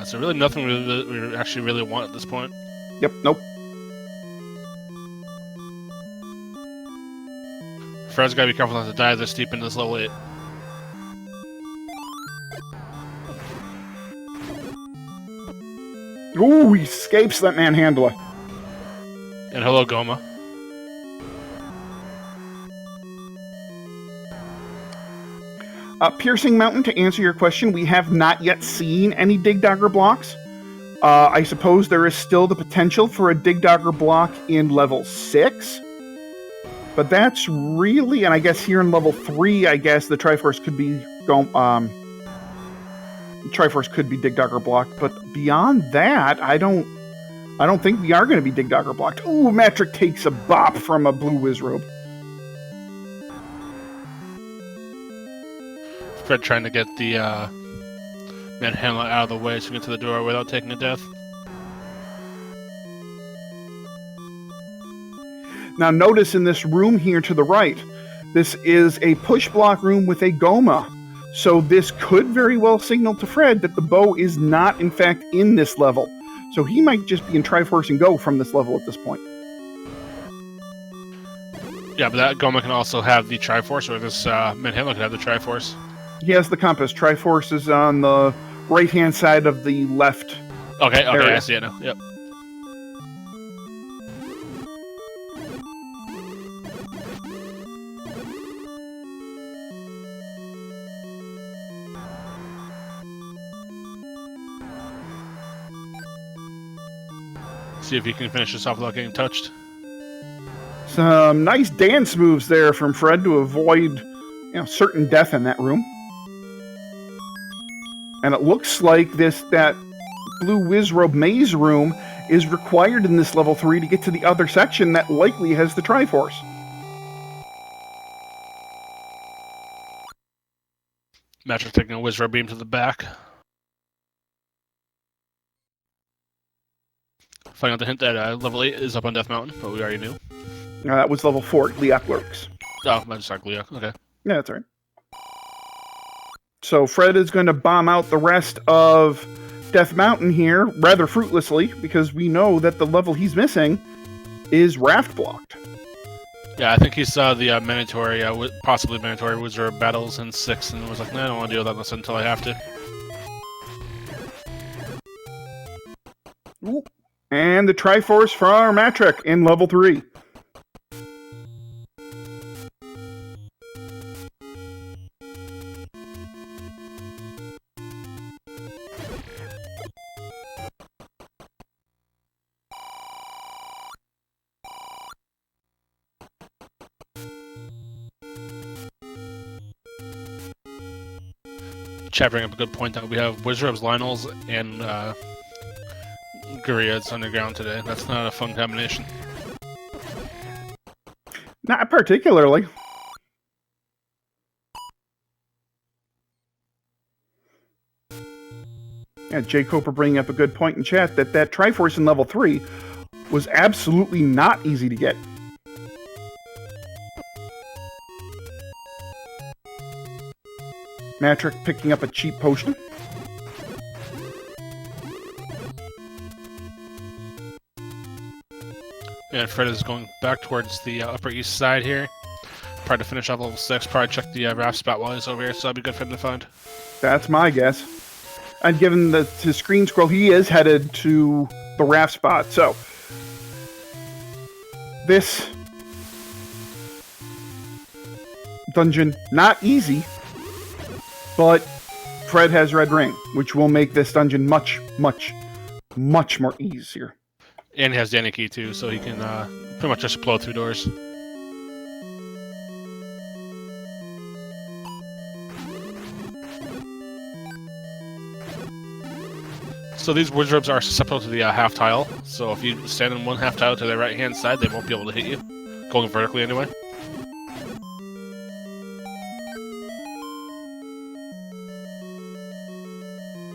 S1: So really nothing we actually really want at this point.
S2: Yep, nope.
S1: Fred's got to be careful not to dive this deep into this level 8.
S2: Ooh, he escapes that manhandler.
S1: And hello, Goma.
S2: Piercing Mountain, to answer your question, we have not yet seen any Dig Dogger blocks. I suppose there is still the potential for a Dig Dogger block in level 6. But that's really, and I guess here in level 3, I guess the Triforce could be Triforce could be Dig Dogger blocked, but beyond that, I don't think we are going to be Dig Dogger blocked. Ooh, Matrick takes a bop from a blue Wizrobe.
S1: Fred trying to get the manhandler out of the way so we can get to the door without taking a death.
S2: Now notice in this room here to the right, this is a push block room with a Goma. So this could very well signal to Fred that the bow is not, in fact, in this level. So he might just be in Triforce and Go from this level at this point.
S1: Yeah, but that Goma can also have the Triforce, or this manhandler can have the Triforce.
S2: He has the compass. Triforce is on the right-hand side of the left.
S1: Okay,
S2: area.
S1: I see it now. Yep. See if he can finish this off without getting touched.
S2: Some nice dance moves there from Fred to avoid, certain death in that room. And it looks like that blue Wizrobe maze room is required in this level 3 to get to the other section that likely has the Triforce.
S1: Matrick taking a Wizrobe beam to the back. Finding out the hint that level 8 is up on Death Mountain, but we already knew.
S2: That was level 4. Leok lurks.
S1: Oh, I just like Leah. Okay.
S2: Yeah, that's right. So Fred is going to bomb out the rest of Death Mountain here, rather fruitlessly, because we know that the level he's missing is raft blocked.
S1: Yeah, I think he saw the mandatory, possibly mandatory wizard battles in 6, and was like, "Nah, I don't want to deal with that until I have to."
S2: Ooh. And the Triforce for our Matric in level 3.
S1: Chat bring up a good point that we have Wizards, Lionels, and Guriads underground today. That's not a fun combination.
S2: Not particularly. Yeah, J. Coper bringing up a good point in chat that Triforce in level 3 was absolutely not easy to get. Matric picking up a cheap potion.
S1: And Fred is going back towards the Upper East Side here. Probably to finish off level 6. Probably check the raft spot while he's over here, so that'd be good for him to find.
S2: That's my guess. And given his screen scroll, he is headed to the raft spot. So, this dungeon, not easy, but Fred has Red Ring, which will make this dungeon much, much, much more easier.
S1: And he has Danny Key too, so he can pretty much just blow through doors. So these wizards are susceptible to the half tile, so if you stand in one half tile to the right hand side, they won't be able to hit you. Going vertically anyway.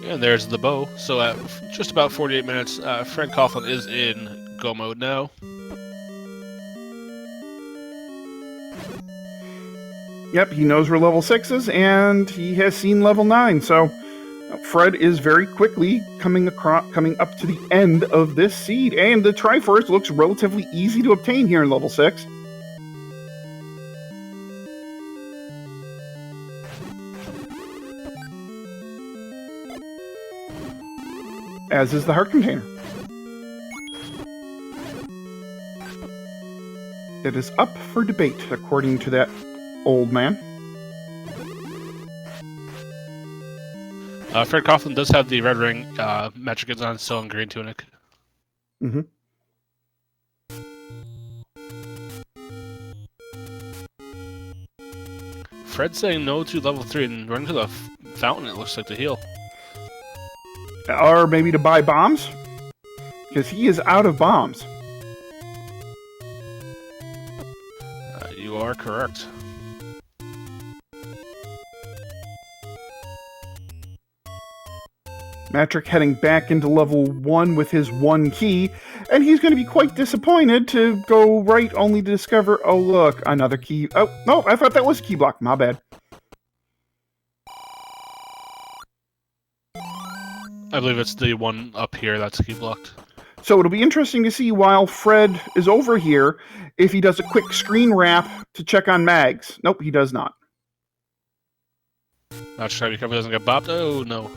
S1: And there's the bow. So at just about 48 minutes, Fred Coughlin is in go mode now.
S2: Yep, he knows we're level 6s, and he has seen level 9, so Fred is very quickly coming up to the end of this seed, and the Triforce looks relatively easy to obtain here in level 6. As is the heart container. It is up for debate, according to that old man.
S1: Fred Coughlin does have the red ring. Magic is on still in green tunic.
S2: Mm-hmm.
S1: Fred's saying no to level 3 and running to the fountain, it looks like, to heal.
S2: Or maybe to buy bombs? Because he is out of bombs.
S1: You are correct.
S2: Matric heading back into level 1 with his 1 key, and he's going to be quite disappointed to go right only to discover, oh look, another key. Oh, no, I thought that was a key block. My bad.
S1: I believe it's the one up here that's key blocked.
S2: So it'll be interesting to see while Fred is over here if he does a quick screen wrap to check on mags. Nope, he does not.
S1: Not sure if he doesn't get bopped. Oh, no.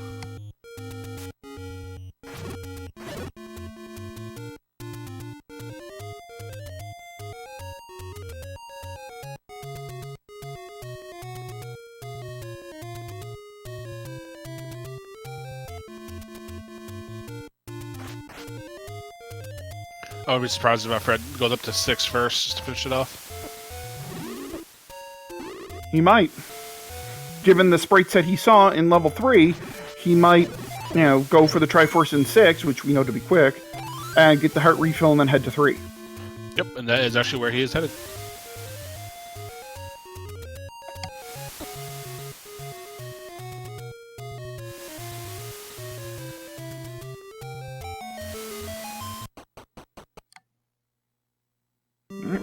S1: I would be surprised if Fred goes up to 6 first just to finish it off.
S2: He might. Given the sprite set he saw in level 3, he might, go for the Triforce in 6, which we know to be quick, and get the heart refill and then head to 3.
S1: Yep, and that is actually where he is headed.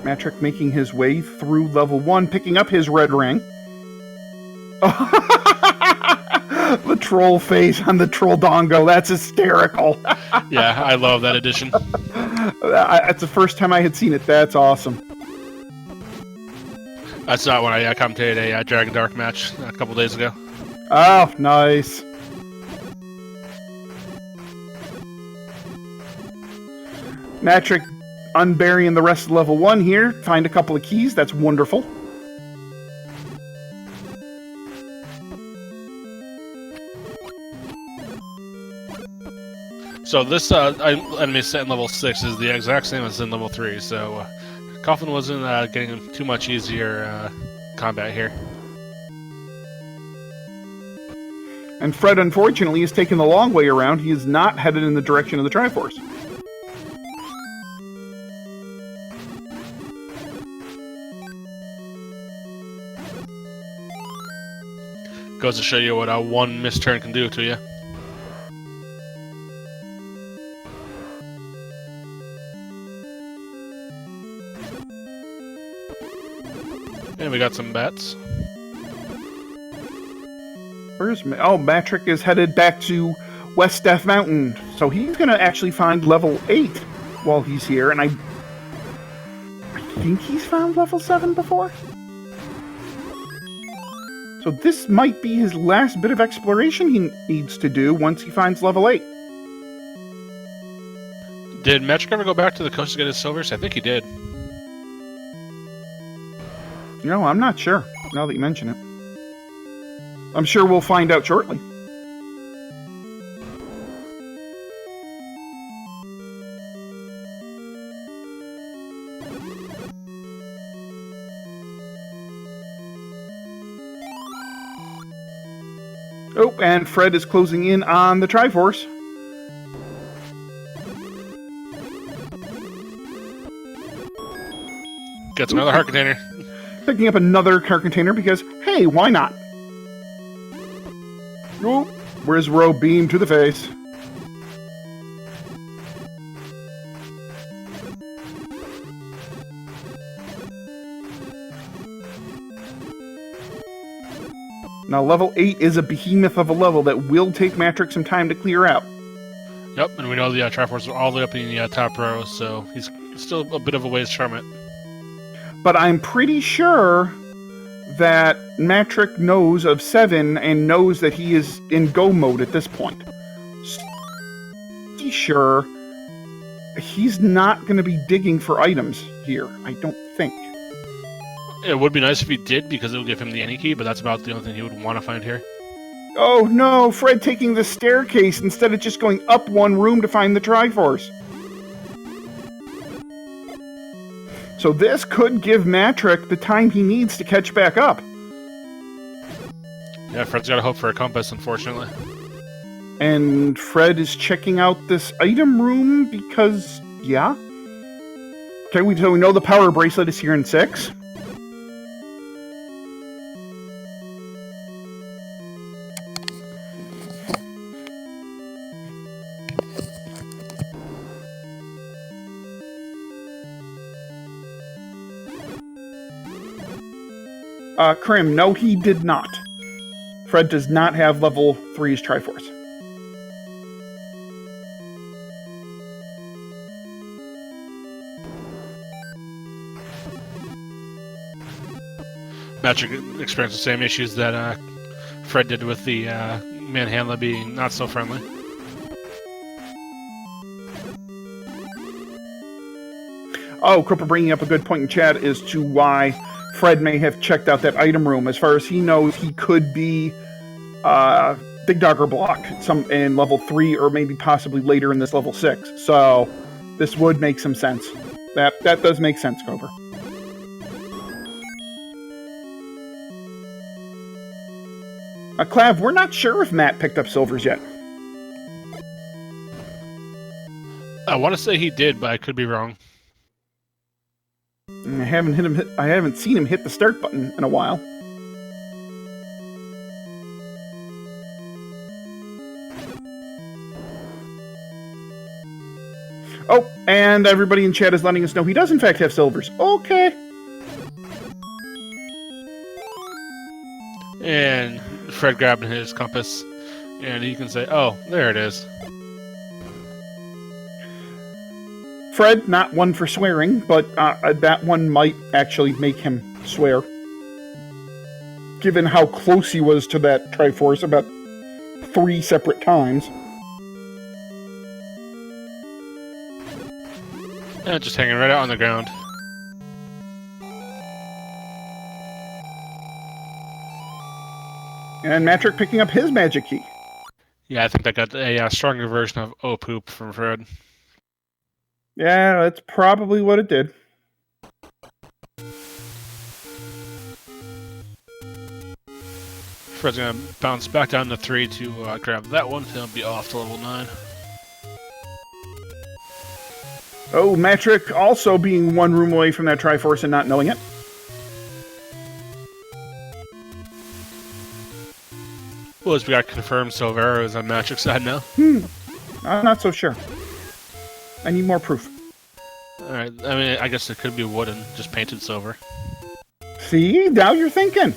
S2: Matrick making his way through level 1, picking up his red ring. The troll face on the troll dongo. That's hysterical.
S1: Yeah, I love that addition.
S2: That's the first time I had seen it. That's awesome.
S1: That's not when I commentated a Dragon Dark match a couple days ago.
S2: Oh, nice. Matrick unburying the rest of level 1 here. Find a couple of keys. That's wonderful.
S1: So this enemy set in level 6 is the exact same as in level 3, so Coffin wasn't getting too much easier combat here.
S2: And Fred, unfortunately, is taking the long way around. He is not headed in the direction of the Triforce.
S1: Goes to show you what one missed turn can do to you. And we got some bats.
S2: Where's Matrick is headed back to West Death Mountain, so he's going to actually find level 8 while he's here, and I think he's found level 7 before. So this might be his last bit of exploration he needs to do once he finds level 8.
S1: Did Matrick ever go back to the coast to get his silvers? I think he did.
S2: You know, I'm not sure, now that you mention it. I'm sure we'll find out shortly. Oh, and Fred is closing in on the Triforce.
S1: Gets another heart container.
S2: Picking up another car container because, hey, why not? Oh, where's Roe beam to the face? Now, level 8 is a behemoth of a level that will take Matrick some time to clear out.
S1: Yep, and we know the Triforce is all the way up in the top row, so he's still a bit of a ways from it.
S2: But I'm pretty sure that Matrick knows of 7 and knows that he is in go mode at this point. Pretty sure he's not going to be digging for items here, I don't think.
S1: It would be nice if he did, because it would give him the any key, but that's about the only thing he would want to find here.
S2: Oh no, Fred taking the staircase instead of just going up one room to find the Triforce. So this could give Matrick the time he needs to catch back up.
S1: Yeah, Fred's got to hope for a compass, unfortunately.
S2: And Fred is checking out this item room because, yeah. Okay, so we know the power bracelet is here in 6. Krim, no, he did not. Fred does not have level 3's Triforce.
S1: Matrick experienced the same issues that Fred did with the Manhandla being not so friendly.
S2: Oh, Cripper bringing up a good point in chat as to why Fred may have checked out that item room. As far as he knows, he could be Big Dogger block in level 3 or maybe possibly later in this level 6. So this would make some sense. That does make sense, Grover. Clav, we're not sure if Matt picked up silvers yet.
S1: I want to say he did, but I could be wrong.
S2: I haven't seen him hit the start button in a while. Oh, and everybody in chat is letting us know he does in fact have silvers. Okay.
S1: And Fred grabbing his compass, and he can say, "Oh, there it is."
S2: Fred, not one for swearing, but that one might actually make him swear. Given how close he was to that Triforce about 3 separate times.
S1: And just hanging right out on the ground.
S2: And Matrick picking up his magic key.
S1: Yeah, I think that got a stronger version of "Oh Poop" from Fred.
S2: Yeah, that's probably what it did.
S1: Fred's gonna bounce back down to 3 to grab that one, so he'll be off to level 9.
S2: Oh, Matrick also being 1 room away from that Triforce and not knowing it.
S1: Well, as we got confirmed, Silvera is on Matrix's side now.
S2: I'm not so sure. I need more proof.
S1: Alright, I mean, I guess it could be wood and just painted silver.
S2: See? Now you're thinking.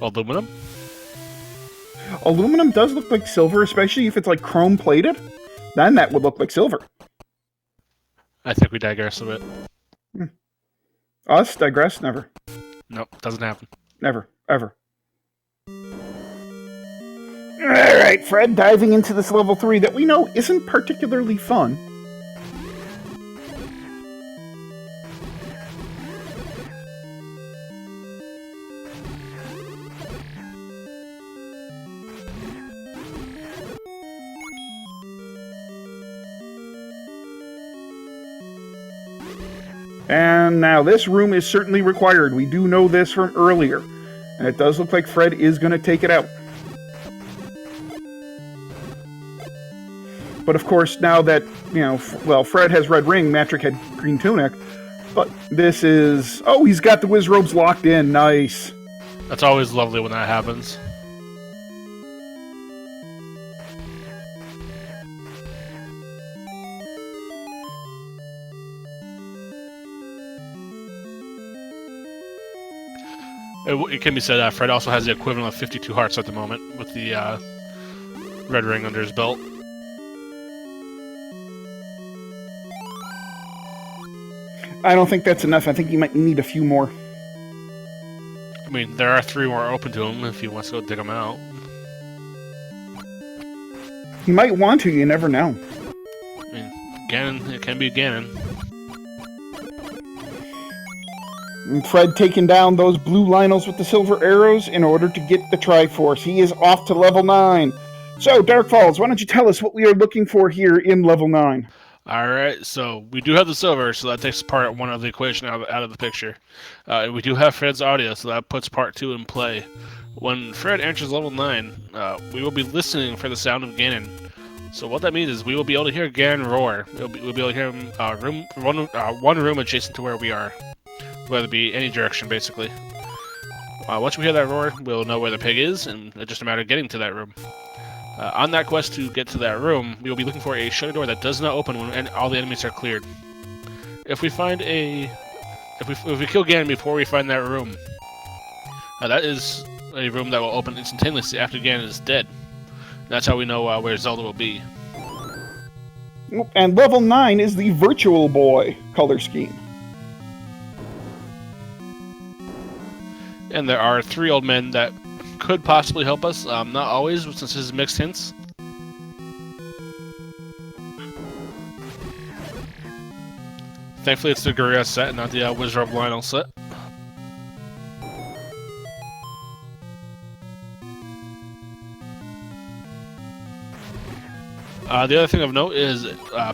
S1: Aluminum?
S2: Aluminum does look like silver, especially if it's like chrome plated. Then that would look like silver.
S1: I think we digress a bit.
S2: Us? Digress? Never.
S1: Nope, doesn't happen.
S2: Never. Ever. Alright, Fred, diving into this level 3 that we know isn't particularly fun. And now this room is certainly required. We do know this from earlier. And it does look like Fred is going to take it out. But of course, now that, Fred has red ring, Matrick had green tunic. But this is... Oh, he's got the whiz robes locked in. Nice.
S1: That's always lovely when that happens. It can be said that Fred also has the equivalent of 52 hearts at the moment with the red ring under his belt.
S2: I don't think that's enough. I think he might need a few more.
S1: I mean, there are 3 more open to him if he wants to go dig them out.
S2: He might want to, you never know.
S1: I mean, Ganon, it can be Ganon.
S2: And Fred taking down those blue Lionels with the silver arrows in order to get the Triforce. He is off to level 9. So, Dark Falls, why don't you tell us what we are looking for here in level 9?
S1: Alright, so we do have the silver, so that takes part 1 of the equation out of the picture. We do have Fred's audio, so that puts part 2 in play. When Fred enters level 9, we will be listening for the sound of Ganon. So what that means is we will be able to hear Ganon roar. We'll be able to hear him one room adjacent to where we are. Whether it be any direction, basically. Once we hear that roar, we'll know where the pig is, and it's just a matter of getting to that room. On that quest to get to that room, we will be looking for a shutter door that does not open when all the enemies are cleared. If we find if we kill Ganon before we find that room, that is a room that will open instantaneously after Ganon is dead. That's how we know where Zelda will be.
S2: And level 9 is the Virtual Boy color scheme.
S1: And there are 3 old men that could possibly help us. Not always, since this is mixed hints. Thankfully, it's the Gorilla set, not the Wizard of Lionel set. The other thing of note is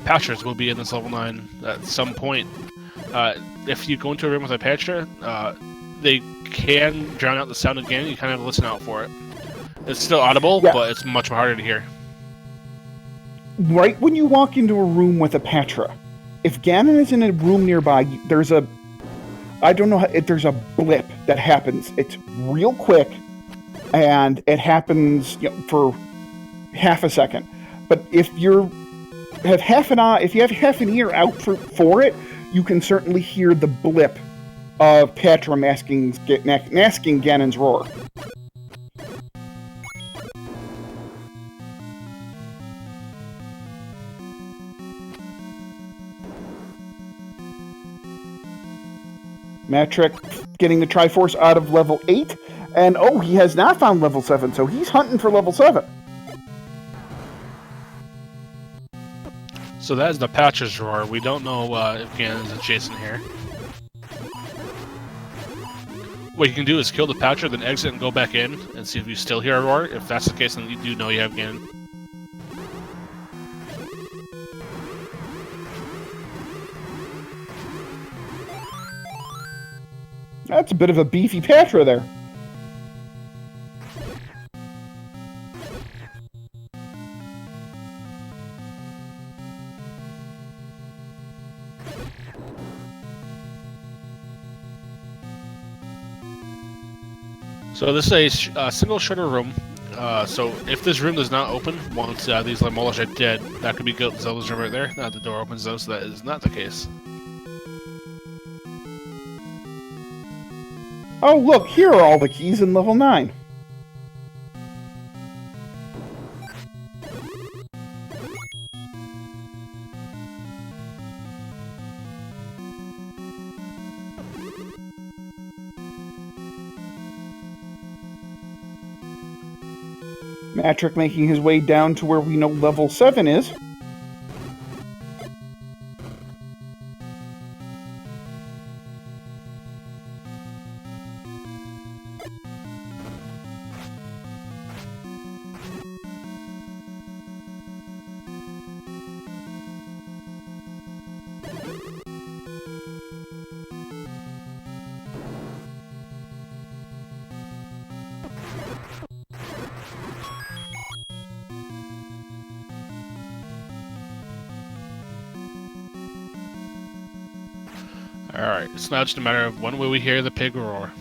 S1: Patchers will be in this level 9 at some point. If you go into a room with a Patcher, they can drown out the sound of Ganon. You kind of have to listen out for it. It's still audible,
S2: yeah,
S1: but it's much harder to hear.
S2: Right when you walk into a room with a Patra, if Ganon is in a room nearby, there's a... I don't know, there's a blip that happens. It's real quick, and it happens for half a second. But if you're have half an eye, if you have half an ear out for it, you can certainly hear the blip of Patra masking Ganon's roar. Matrick getting the Triforce out of level 8, and oh, he has not found level 7, so he's hunting for level 7.
S1: So that is the Patra's roar. We don't know if Ganon's adjacent here. What you can do is kill the Patra, then exit and go back in and see if you still hear a roar. If that's the case, then you do know you have Ganon.
S2: That's a bit of a beefy Patra there.
S1: So this is a single shutter room. So if this room does not open once these Lamolish are dead, that could be Zelda's room right there. Now the door opens though, so that is not the case.
S2: Oh, look, here are all the keys in level 9. Matrick making his way down to where we know level 7 is.
S1: Alright, it's now just a matter of when will we hear the pig roar.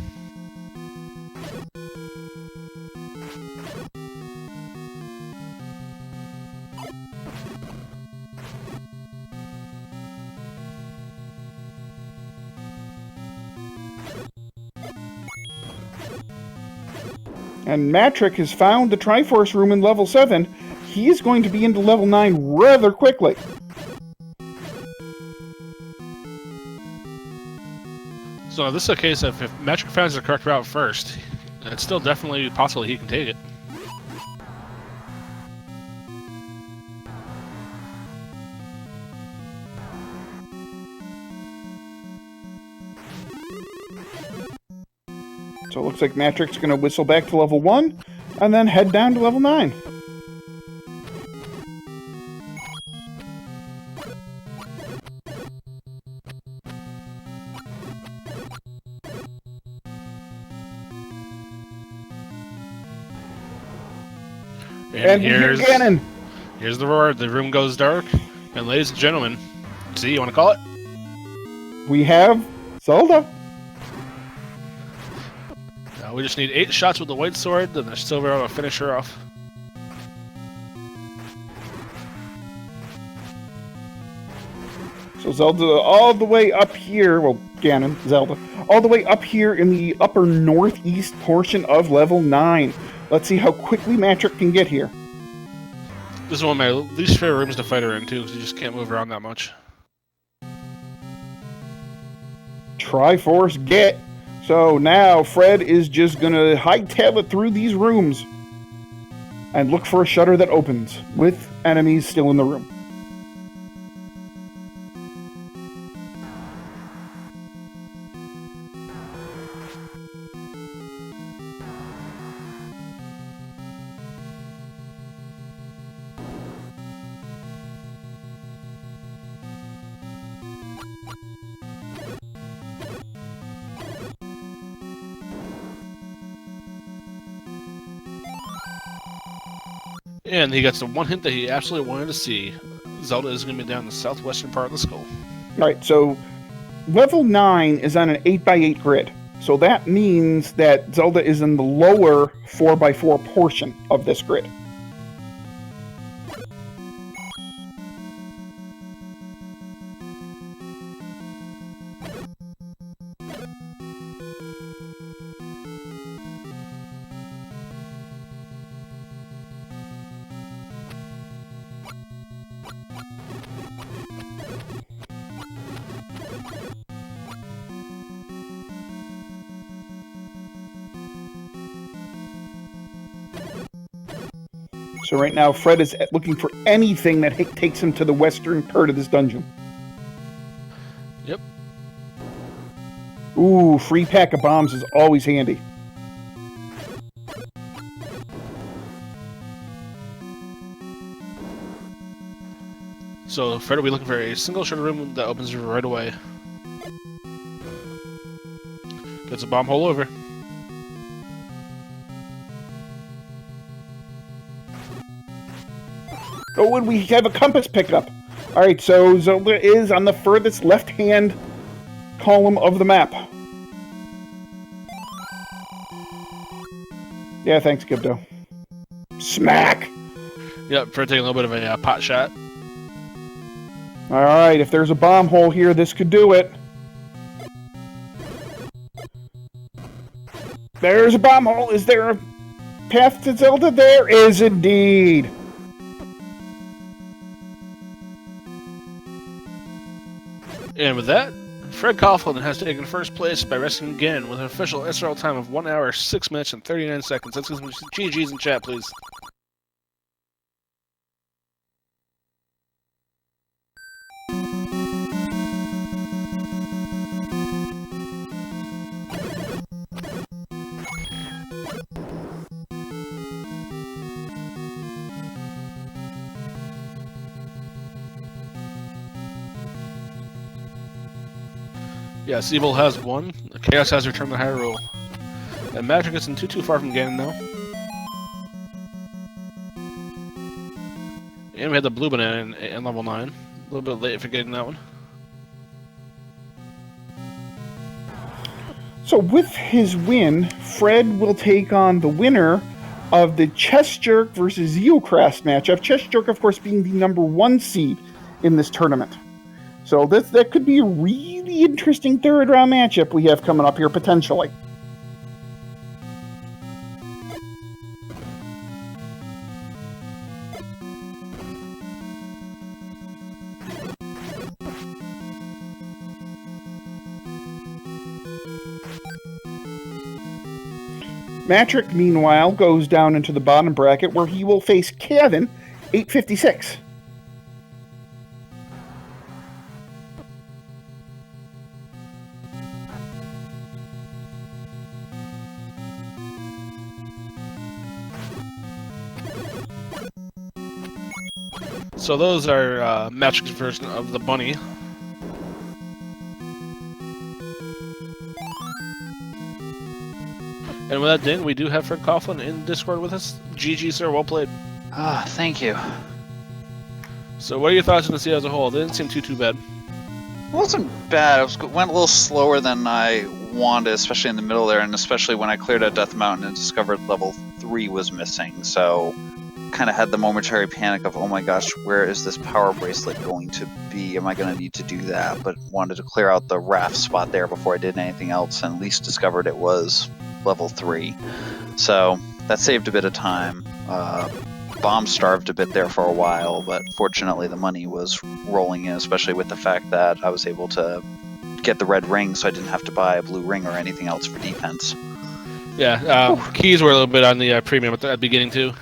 S2: And Matrick has found the Triforce room in level 7. He is going to be into level 9 rather quickly.
S1: So this is a case of if Matrick finds the correct route first, it's still definitely possible he can take it.
S2: So it looks like Matrick's going to whistle back to level 1, and then head down to level 9. And here's Ganon.
S1: Here's the roar. The room goes dark. And ladies and gentlemen, see, you want to call it?
S2: We have Zelda.
S1: We just need 8 shots with the white sword, then the silver will finish her off.
S2: So Zelda all the way up here, well, Ganon, Zelda, all the way up here in the upper northeast portion of level 9. Let's see how quickly Matrick can get here.
S1: This is one of my least favorite rooms to fight her into, because you just can't move around that much.
S2: Triforce get. So now Fred is just going to hightail it through these rooms and look for a shutter that opens with enemies still in the room.
S1: And he gets the one hint that he absolutely wanted to see. Zelda is going to be down the southwestern part of the skull.
S2: Alright, so level 9 is on an 8x8 grid. So that means that Zelda is in the lower 4x4 portion of this grid. So right now, Fred is looking for anything that takes him to the western part of this dungeon.
S1: Yep.
S2: Ooh, free pack of bombs is always handy.
S1: So Fred will be looking for a single shutter room that opens right away. Gets a bomb hole over.
S2: Oh, and we have a compass pickup. All right, so Zelda is on the furthest left-hand column of the map. Yeah, thanks, Gibdo. Smack!
S1: Yep, Fred taking a little bit of a pot shot.
S2: All right, if there's a bomb hole here, this could do it. There's a bomb hole. Is there a path to Zelda? There is indeed.
S1: And with that, Fred Coughlin has taken first place by resting again with an official SRL time of 1 hour, 6 minutes, and 39 seconds. Let's get some GGs in chat, please. Yes, Evil has won. Chaos has returned to Hyrule. And Magic isn't too far from Ganon now. And we had the blue banana in level 9. A little bit late for getting that one.
S2: So with his win, Fred will take on the winner of the Chess Jerk versus Zeocrast matchup. Chess Jerk, of course, being the #1 seed in this tournament. So that could be a really interesting third-round matchup we have coming up here, potentially. Matrick, meanwhile, goes down into the bottom bracket where he will face Kevin, 856.
S1: So those are Matrix's version of the bunny. And with that done, we do have Fred Coughlin in Discord with us. GG, sir. Well played.
S3: Ah, thank you.
S1: So what are your thoughts on the seed as a whole? It didn't seem too bad.
S3: It wasn't bad. It went a little slower than I wanted, especially in the middle there, and especially when I cleared out Death Mountain and discovered level 3 was missing. So kind of had the momentary panic of, oh my gosh, where is this power bracelet going to be? Am I going to need to do that? But wanted to clear out the raft spot there before I did anything else, and at least discovered it was level 3. So that saved a bit of time. Bomb starved a bit there for a while, but fortunately the money was rolling in, especially with the fact that I was able to get the red ring, so I didn't have to buy a blue ring or anything else for defense.
S1: Yeah, keys were a little bit on the premium at the beginning too.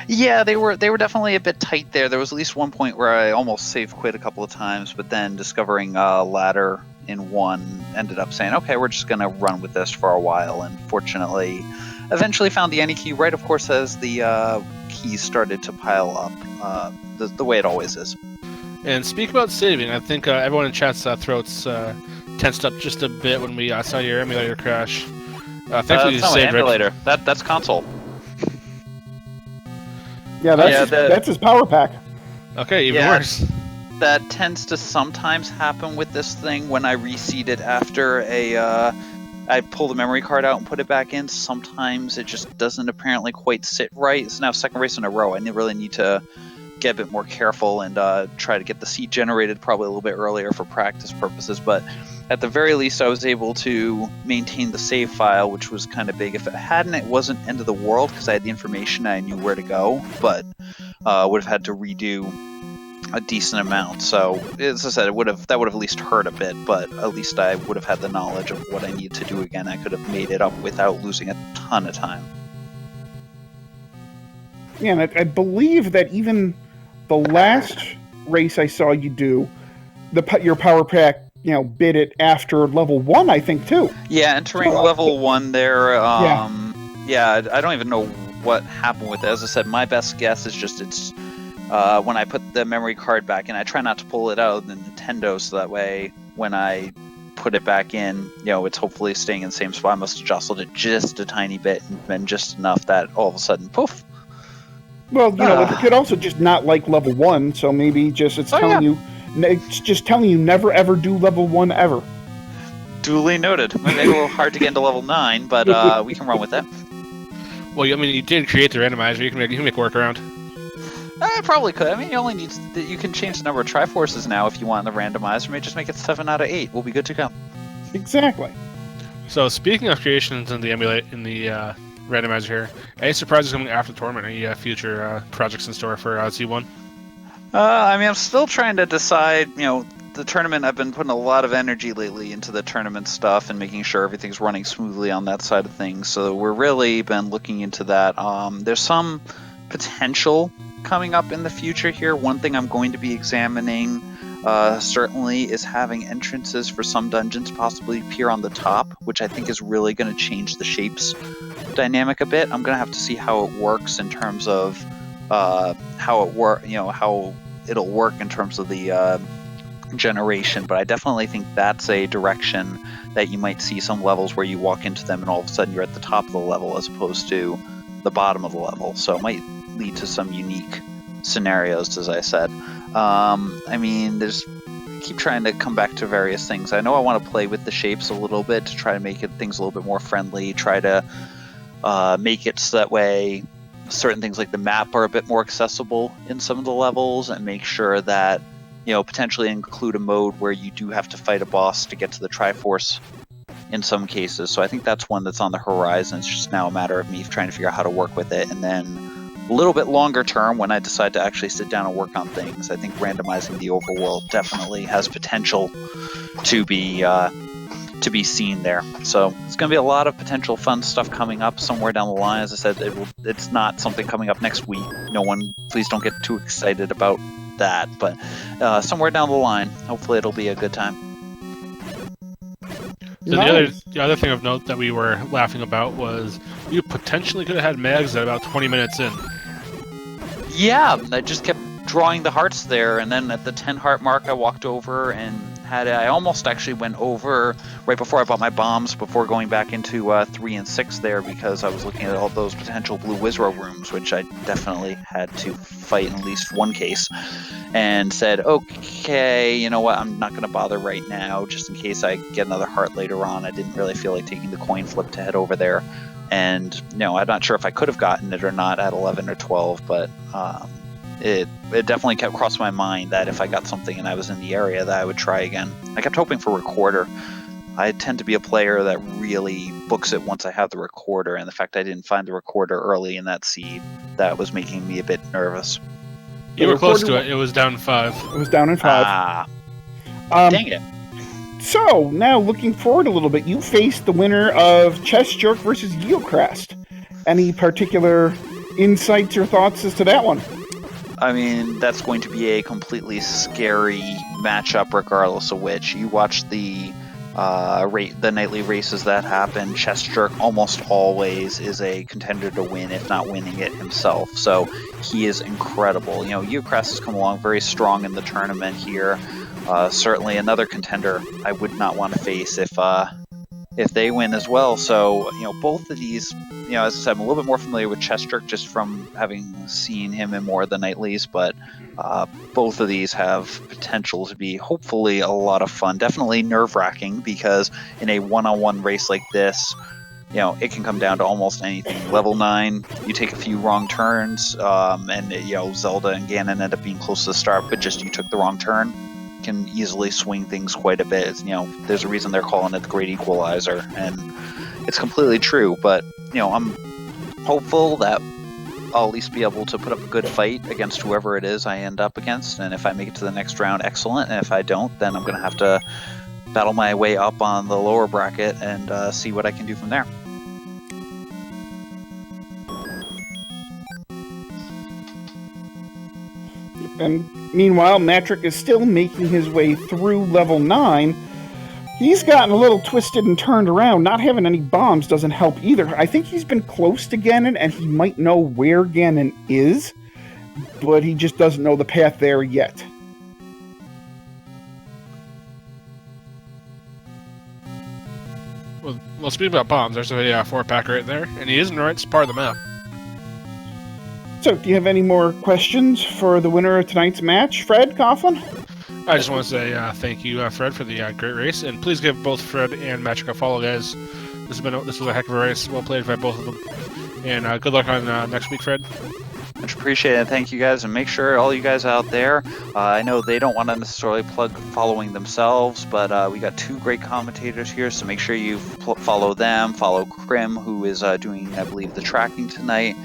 S3: Yeah, they were definitely a bit tight there. There was at least one point where I almost save quit a couple of times, but then discovering a ladder in one ended up saying, okay, we're just going to run with this for a while, and fortunately eventually found the any key right, of course, as the keys started to pile up, the way it always is.
S1: And speak about saving, I think everyone in chat's throats tensed up just a bit when we saw your emulator crash. Thankfully, you
S3: that's not my
S1: saved
S3: emulator. That's console.
S2: Yeah, that's his power pack.
S1: Okay, even worse.
S3: That tends to sometimes happen with this thing when I reseed it after I pull the memory card out and put it back in. Sometimes it just doesn't apparently quite sit right. It's now second race in a row. I really need to get a bit more careful and try to get the seed generated probably a little bit earlier for practice purposes. But at the very least, I was able to maintain the save file, which was kind of big. If it hadn't, it wasn't end of the world because I had the information and I knew where to go. But would have had to redo a decent amount. So as I said, that would have at least hurt a bit, but at least I would have had the knowledge of what I needed to do again. I could have made it up without losing a ton of time.
S2: Yeah, and I believe that even the last race I saw you do, your power pack, bid it after level 1, I think, too.
S3: Yeah, entering level 1 there, yeah, I don't even know what happened with it. As I said, my best guess is just it's when I put the memory card back in, I try not to pull it out of the Nintendo, so that way when I put it back in, it's hopefully staying in the same spot. I must have jostled it just a tiny bit and been just enough that all of a sudden, poof.
S2: Well, it could also just not like level 1, so maybe it's telling you never ever do level 1 ever.
S3: Duly noted. Might make it a little hard to get into level 9, but we can run with that.
S1: Well, you did create the randomizer. You can make workaround.
S3: I probably could. I mean, you can change the number of Triforces now if you want in the randomizer. Maybe just make it 7 out of 8. We'll be good to go.
S2: Exactly.
S1: So, speaking of creations in the randomizer here, any surprises coming after the tournament? Any future projects in store for Z1?
S3: I'm still trying to decide. The tournament, I've been putting a lot of energy lately into the tournament stuff and making sure everything's running smoothly on that side of things. So we're really been looking into that. There's some potential coming up in the future here. One thing I'm going to be examining certainly is having entrances for some dungeons possibly appear on the top, which I think is really going to change the shapes dynamic a bit. I'm going to have to see how it works in terms of how it'll work in terms of the generation, but I definitely think that's a direction that you might see some levels where you walk into them and all of a sudden you're at the top of the level as opposed to the bottom of the level. So it might lead to some unique scenarios, as I said. Keep trying to come back to various things. I know I want to play with the shapes a little bit to try to make things a little bit more friendly, try to make it so that way certain things like the map are a bit more accessible in some of the levels, and make sure that potentially include a mode where you do have to fight a boss to get to the Triforce in some cases. So I think that's one that's on the horizon. It's just now a matter of me trying to figure out how to work with it. And then a little bit longer term, when I decide to actually sit down and work on things, I think randomizing the overworld definitely has potential to be seen there. So it's going to be a lot of potential fun stuff coming up somewhere down the line. As I said, it's not something coming up next week. Please don't get too excited about that, but somewhere down the line, hopefully it'll be a good time.
S1: So the other thing of note that we were laughing about was you potentially could have had Megs at about 20 minutes in.
S3: Yeah, I just kept drawing the hearts there, and then at the 10 heart mark I walked over and I almost actually went over right before I bought my bombs before going back into 3 and 6 there, because I was looking at all those potential blue Wizro rooms, which I definitely had to fight in at least one case, and said, okay, you know what, I'm not going to bother right now, just in case I get another heart later on. I didn't really feel like taking the coin flip to head over there, and I'm not sure if I could have gotten it or not at 11 or 12, but it definitely kept crossing my mind that if I got something and I was in the area, that I would try again. I kept hoping for Recorder. I tend to be a player that really books it once I have the Recorder, and the fact I didn't find the Recorder early in that seed, that was making me a bit nervous.
S1: You were close to it. It was down 5.
S2: It was down in 5.
S3: Dang it.
S2: So, now looking forward a little bit, you faced the winner of Chest Jerk versus Geocrast. Any particular insights or thoughts as to that one?
S3: I mean, that's going to be a completely scary matchup regardless of which. You watch the nightly races that happen, Chest Jerk almost always is a contender to win, if not winning it himself. So he is incredible. Geocrast has come along very strong in the tournament here. Certainly another contender I would not want to face if they win as well. So, both of these, as I said, I'm a little bit more familiar with Chest Jerk just from having seen him in more of the nightlies, but both of these have potential to be hopefully a lot of fun. Definitely nerve-wracking, because in a one-on-one race like this, it can come down to almost anything. Level 9, you take a few wrong turns, and Zelda and Ganon end up being close to the start, but just you took the wrong turn, can easily swing things quite a bit. There's a reason they're calling it the Great Equalizer, and it's completely true. But I'm hopeful that I'll at least be able to put up a good fight against whoever it is I end up against, and if I make it to the next round, excellent, and if I don't, then I'm going to have to battle my way up on the lower bracket and see what I can do from there.
S2: And meanwhile, Matrick is still making his way through level 9. He's gotten a little twisted and turned around. Not having any bombs doesn't help either. I think he's been close to Ganon, and he might know where Ganon is, but he just doesn't know the path there yet.
S1: Well, speaking about bombs, there's a 4-pack right there, and he is in the right part of the map.
S2: So, do you have any more questions for the winner of tonight's match, Fred Coughlin?
S1: I just want to say thank you, Fred, for the great race, and please give both Fred and Matrick a follow, guys. This was a heck of a race, well played by both of them, and good luck on next week, Fred.
S3: Much appreciated. Thank you guys, and make sure all you guys out there, I know they don't want to necessarily plug following themselves, but we got 2 great commentators here, so make sure you follow them. Follow Krim, who is doing, I believe, the tracking tonight.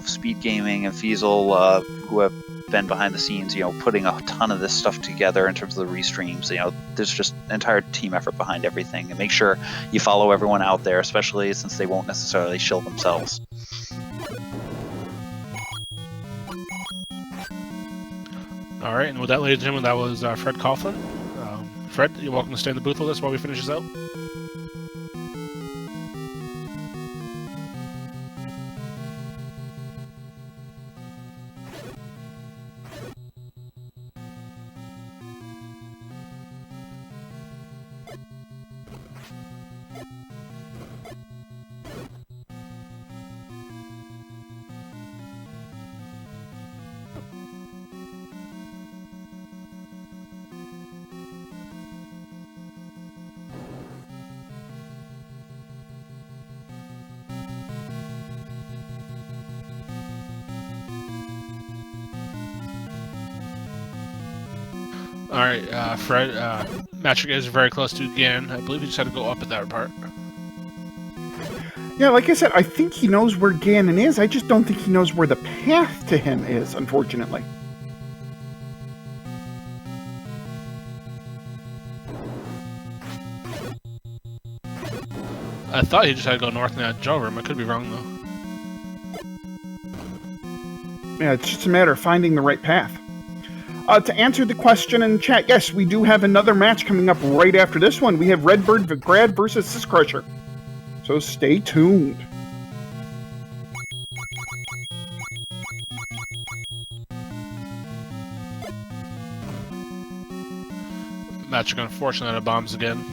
S3: Speed Gaming and Fiesel, who have been behind the scenes, putting a ton of this stuff together in terms of the restreams. There's just an entire team effort behind everything, and make sure you follow everyone out there, especially since they won't necessarily shill themselves.
S1: All right, and with that, ladies and gentlemen, that was Fred Coughlin. Fred, you're welcome to stay in the booth with us while we finish this out. Alright, Fred, Matrick is very close to Ganon. I believe he just had to go up at that part.
S2: Yeah, like I said, I think he knows where Ganon is. I just don't think he knows where the path to him is, unfortunately.
S1: I thought he just had to go north in that jaw room. I could be wrong, though.
S2: Yeah, it's just a matter of finding the right path. To answer the question in chat, yes, we do have another match coming up right after this one. We have Redbirdgrad versus syscrusher. So stay tuned.
S1: Matrick, unfortunately, out of bombs again.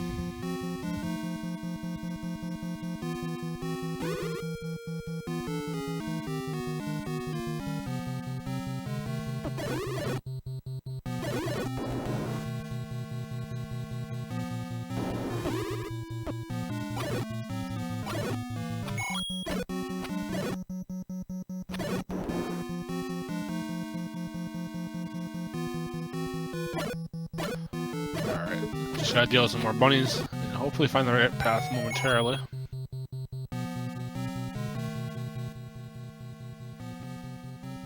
S1: Just gotta deal with some more bunnies and hopefully find the right path momentarily.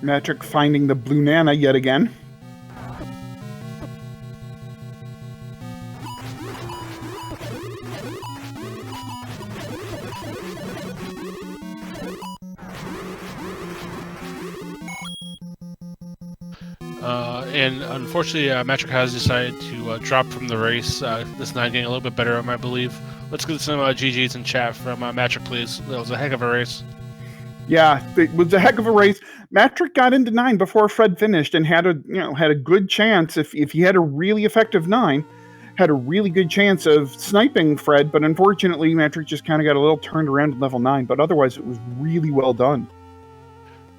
S2: Matrick finding the blue nana yet again.
S1: And unfortunately, Matrick has decided to drop from the race. This is not getting a little bit better, I believe. Let's get some GGs in chat from Matrick, please. That was a heck of a race.
S2: Yeah, it was a heck of a race. Matrick got into 9 before Fred finished and had a good chance, if he had a really effective 9, had a really good chance of sniping Fred, but unfortunately Matrick just kind of got a little turned around at level 9, but otherwise it was really well done.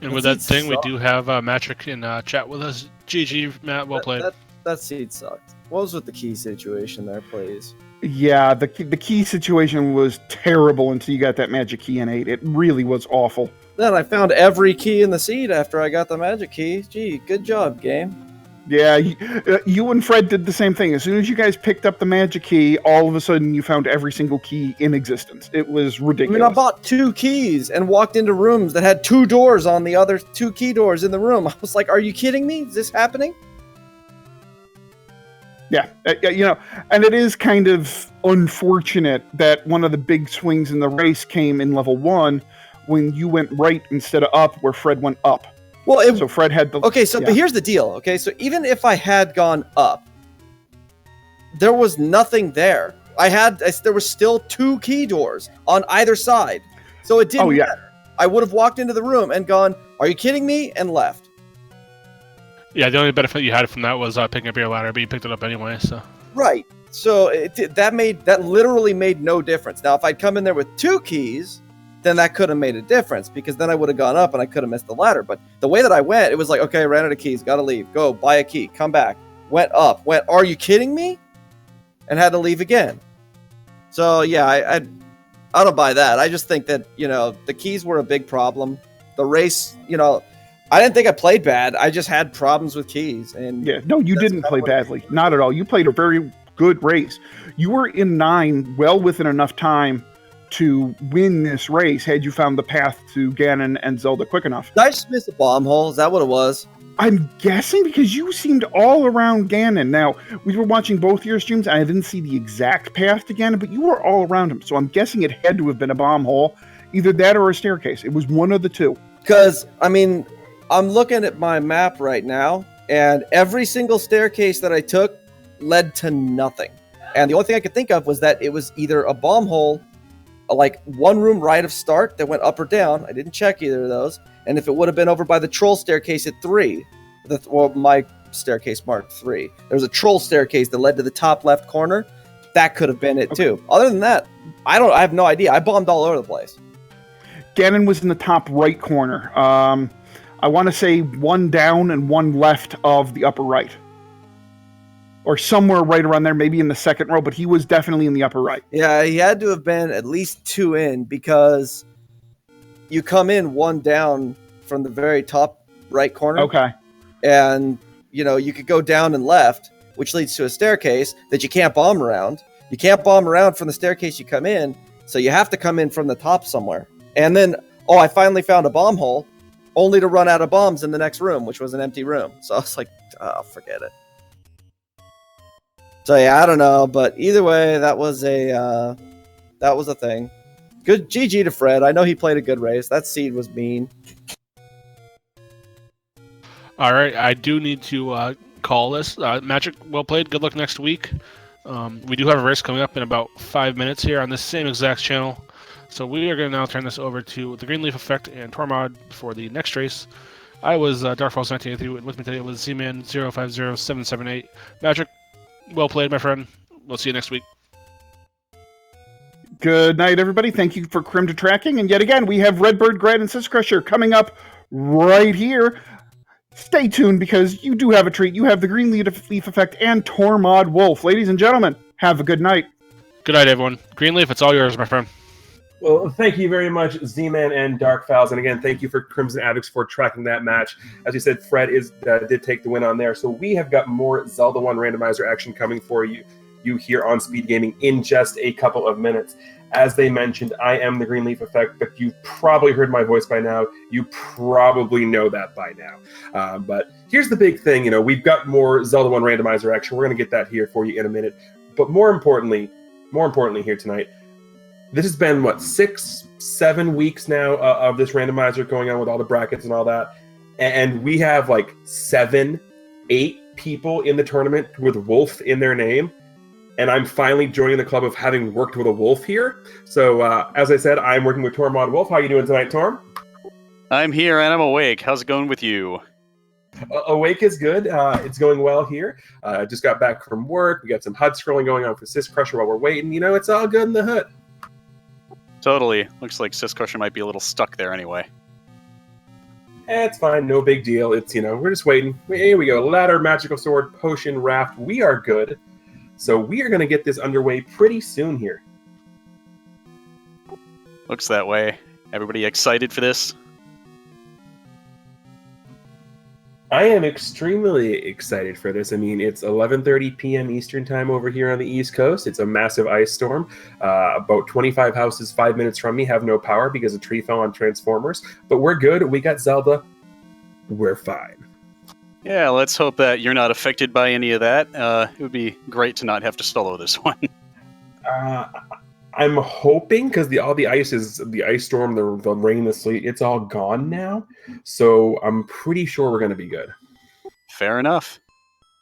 S1: And with that thing, we do have Matrick in chat with us. GG, Matt, well played.
S4: That seed sucked. What was with the key situation there, please?
S2: Yeah, the key situation was terrible until you got that magic key in 8. It really was awful.
S4: Then I found every key in the seed after I got the magic key. Gee, good job, game.
S2: Yeah, you and Fred did the same thing. As soon as you guys picked up the magic key, all of a sudden you found every single key in existence. It was ridiculous.
S4: I mean, I bought 2 keys and walked into rooms that had 2 doors on the other 2 key doors in the room. I was like, are you kidding me? Is this happening?
S2: Yeah, and it is kind of unfortunate that one of the big swings in the race came in level 1 when you went right instead of up, where Fred went up.
S4: Well,
S2: So Fred had the...
S4: okay, so
S2: yeah.
S4: but here's the deal. Okay, so even if I had gone up, there was nothing there. There were still 2 key doors on either side. So it didn't matter. I would have walked into the room and gone, "Are you kidding me?" and left.
S1: Yeah, the only benefit you had from that was picking up your ladder, but you picked it up anyway, so...
S4: Right. So that literally made no difference. Now, if I'd come in there with 2 keys, then that could have made a difference, because then I would have gone up and I could have missed the ladder. But the way that I went, it was like, okay, ran out of keys, gotta leave, go buy a key, come back, went up, "Are you kidding me?" and had to leave again. So yeah, I don't buy that. I just think that, the keys were a big problem. The race, I didn't think I played bad. I just had problems with keys. And
S2: Yeah, no, you didn't play badly. Not at all. You played a very good race. You were in 9 well within enough time to win this race had you found the path to Ganon and Zelda quick enough.
S4: Did I just miss a bomb hole? Is that what it was?
S2: I'm guessing because you seemed all around Ganon. Now, we were watching both your streams, and I didn't see the exact path to Ganon, but you were all around him. So I'm guessing it had to have been a bomb hole, either that or a staircase. It was one of the two.
S4: Because, I'm looking at my map right now, and every single staircase that I took led to nothing. And the only thing I could think of was that it was either a bomb hole, like one room right of start that went up or down. I didn't check either of those. And if it would have been over by the troll staircase at 3, my staircase marked 3. There was a troll staircase that led to the top left corner. That could have been it too. Other than that, I have no idea. I bombed all over the place.
S2: Ganon was in the top right corner. I want to say 1 down and 1 left of the upper right. Or somewhere right around there, maybe in the second row, but he was definitely in the upper right.
S4: Yeah, he had to have been at least 2 in, because you come in 1 down from the very top right corner.
S2: Okay.
S4: And, you could go down and left, which leads to a staircase that you can't bomb around. You can't bomb around from the staircase you come in, so you have to come in from the top somewhere. And then, I finally found a bomb hole, only to run out of bombs in the next room, which was an empty room. So I was like, forget it. So yeah, I don't know, but either way, that was a thing. Good GG to Fred. I know he played a good race. That seed was mean.
S1: All right, I do need to call this. Magic, well played. Good luck next week. We do have a race coming up in about 5 minutes here on this same exact channel. So we are going to now turn this over to the Greenleaf Effect and Tormod for the next race. I was Darkfalls1983. With me today was Z-Man050778. Magic, well played, my friend. We'll see you next week.
S2: Good night, everybody. Thank you for Crim to Tracking. And yet again, we have Redbirdgrad and syscrusher coming up right here. Stay tuned, because you do have a treat. You have the Greenleaf Effect and Tormod Wolf. Ladies and gentlemen, have a good night.
S1: Good night, everyone. Greenleaf, it's all yours, my friend.
S5: Well, thank you very much, Z-Man and Darkfalls. And again, thank you for Crimson Avix for tracking that match. As you said, Fred did take the win on there. So we have got more Zelda 1 randomizer action coming for you here on Speed Gaming in just a couple of minutes. As they mentioned, I am the Greenleaf Effect, but you've probably heard my voice by now. You probably know that by now. But here's the big thing. We've got more Zelda 1 randomizer action. We're going to get that here for you in a minute. But more importantly here tonight, this has been, 6-7 weeks now of this randomizer going on with all the brackets and all that. And we have 7-8 people in the tournament with Wolf in their name. And I'm finally joining the club of having worked with a Wolf here. So, as I said, I'm working with Tormod Wolf. How are you doing tonight, Torm?
S6: I'm here and I'm awake. How's it going with you?
S5: Awake is good. It's going well here. Just got back from work. We got some HUD scrolling going on for syscrusher while we're waiting. It's all good in the hood.
S6: Totally. Looks like syscrusher might be a little stuck there anyway.
S5: It's fine. No big deal. It's, we're just waiting. Here we go. Ladder, magical sword, potion, raft. We are good. So we are going to get this underway pretty soon here.
S6: Looks that way. Everybody excited for this?
S5: I am extremely excited for this. It's 11:30 p.m. Eastern time over here on the East Coast. It's a massive ice storm. About 25 houses 5 minutes from me have no power because a tree fell on transformers. But we're good. We got Zelda. We're fine.
S6: Yeah, let's hope that you're not affected by any of that. It would be great to not have to solo this one.
S5: I'm hoping because all the ice is the ice storm, the rain, the sleet, it's all gone now. So I'm pretty sure we're going to be good.
S6: Fair enough.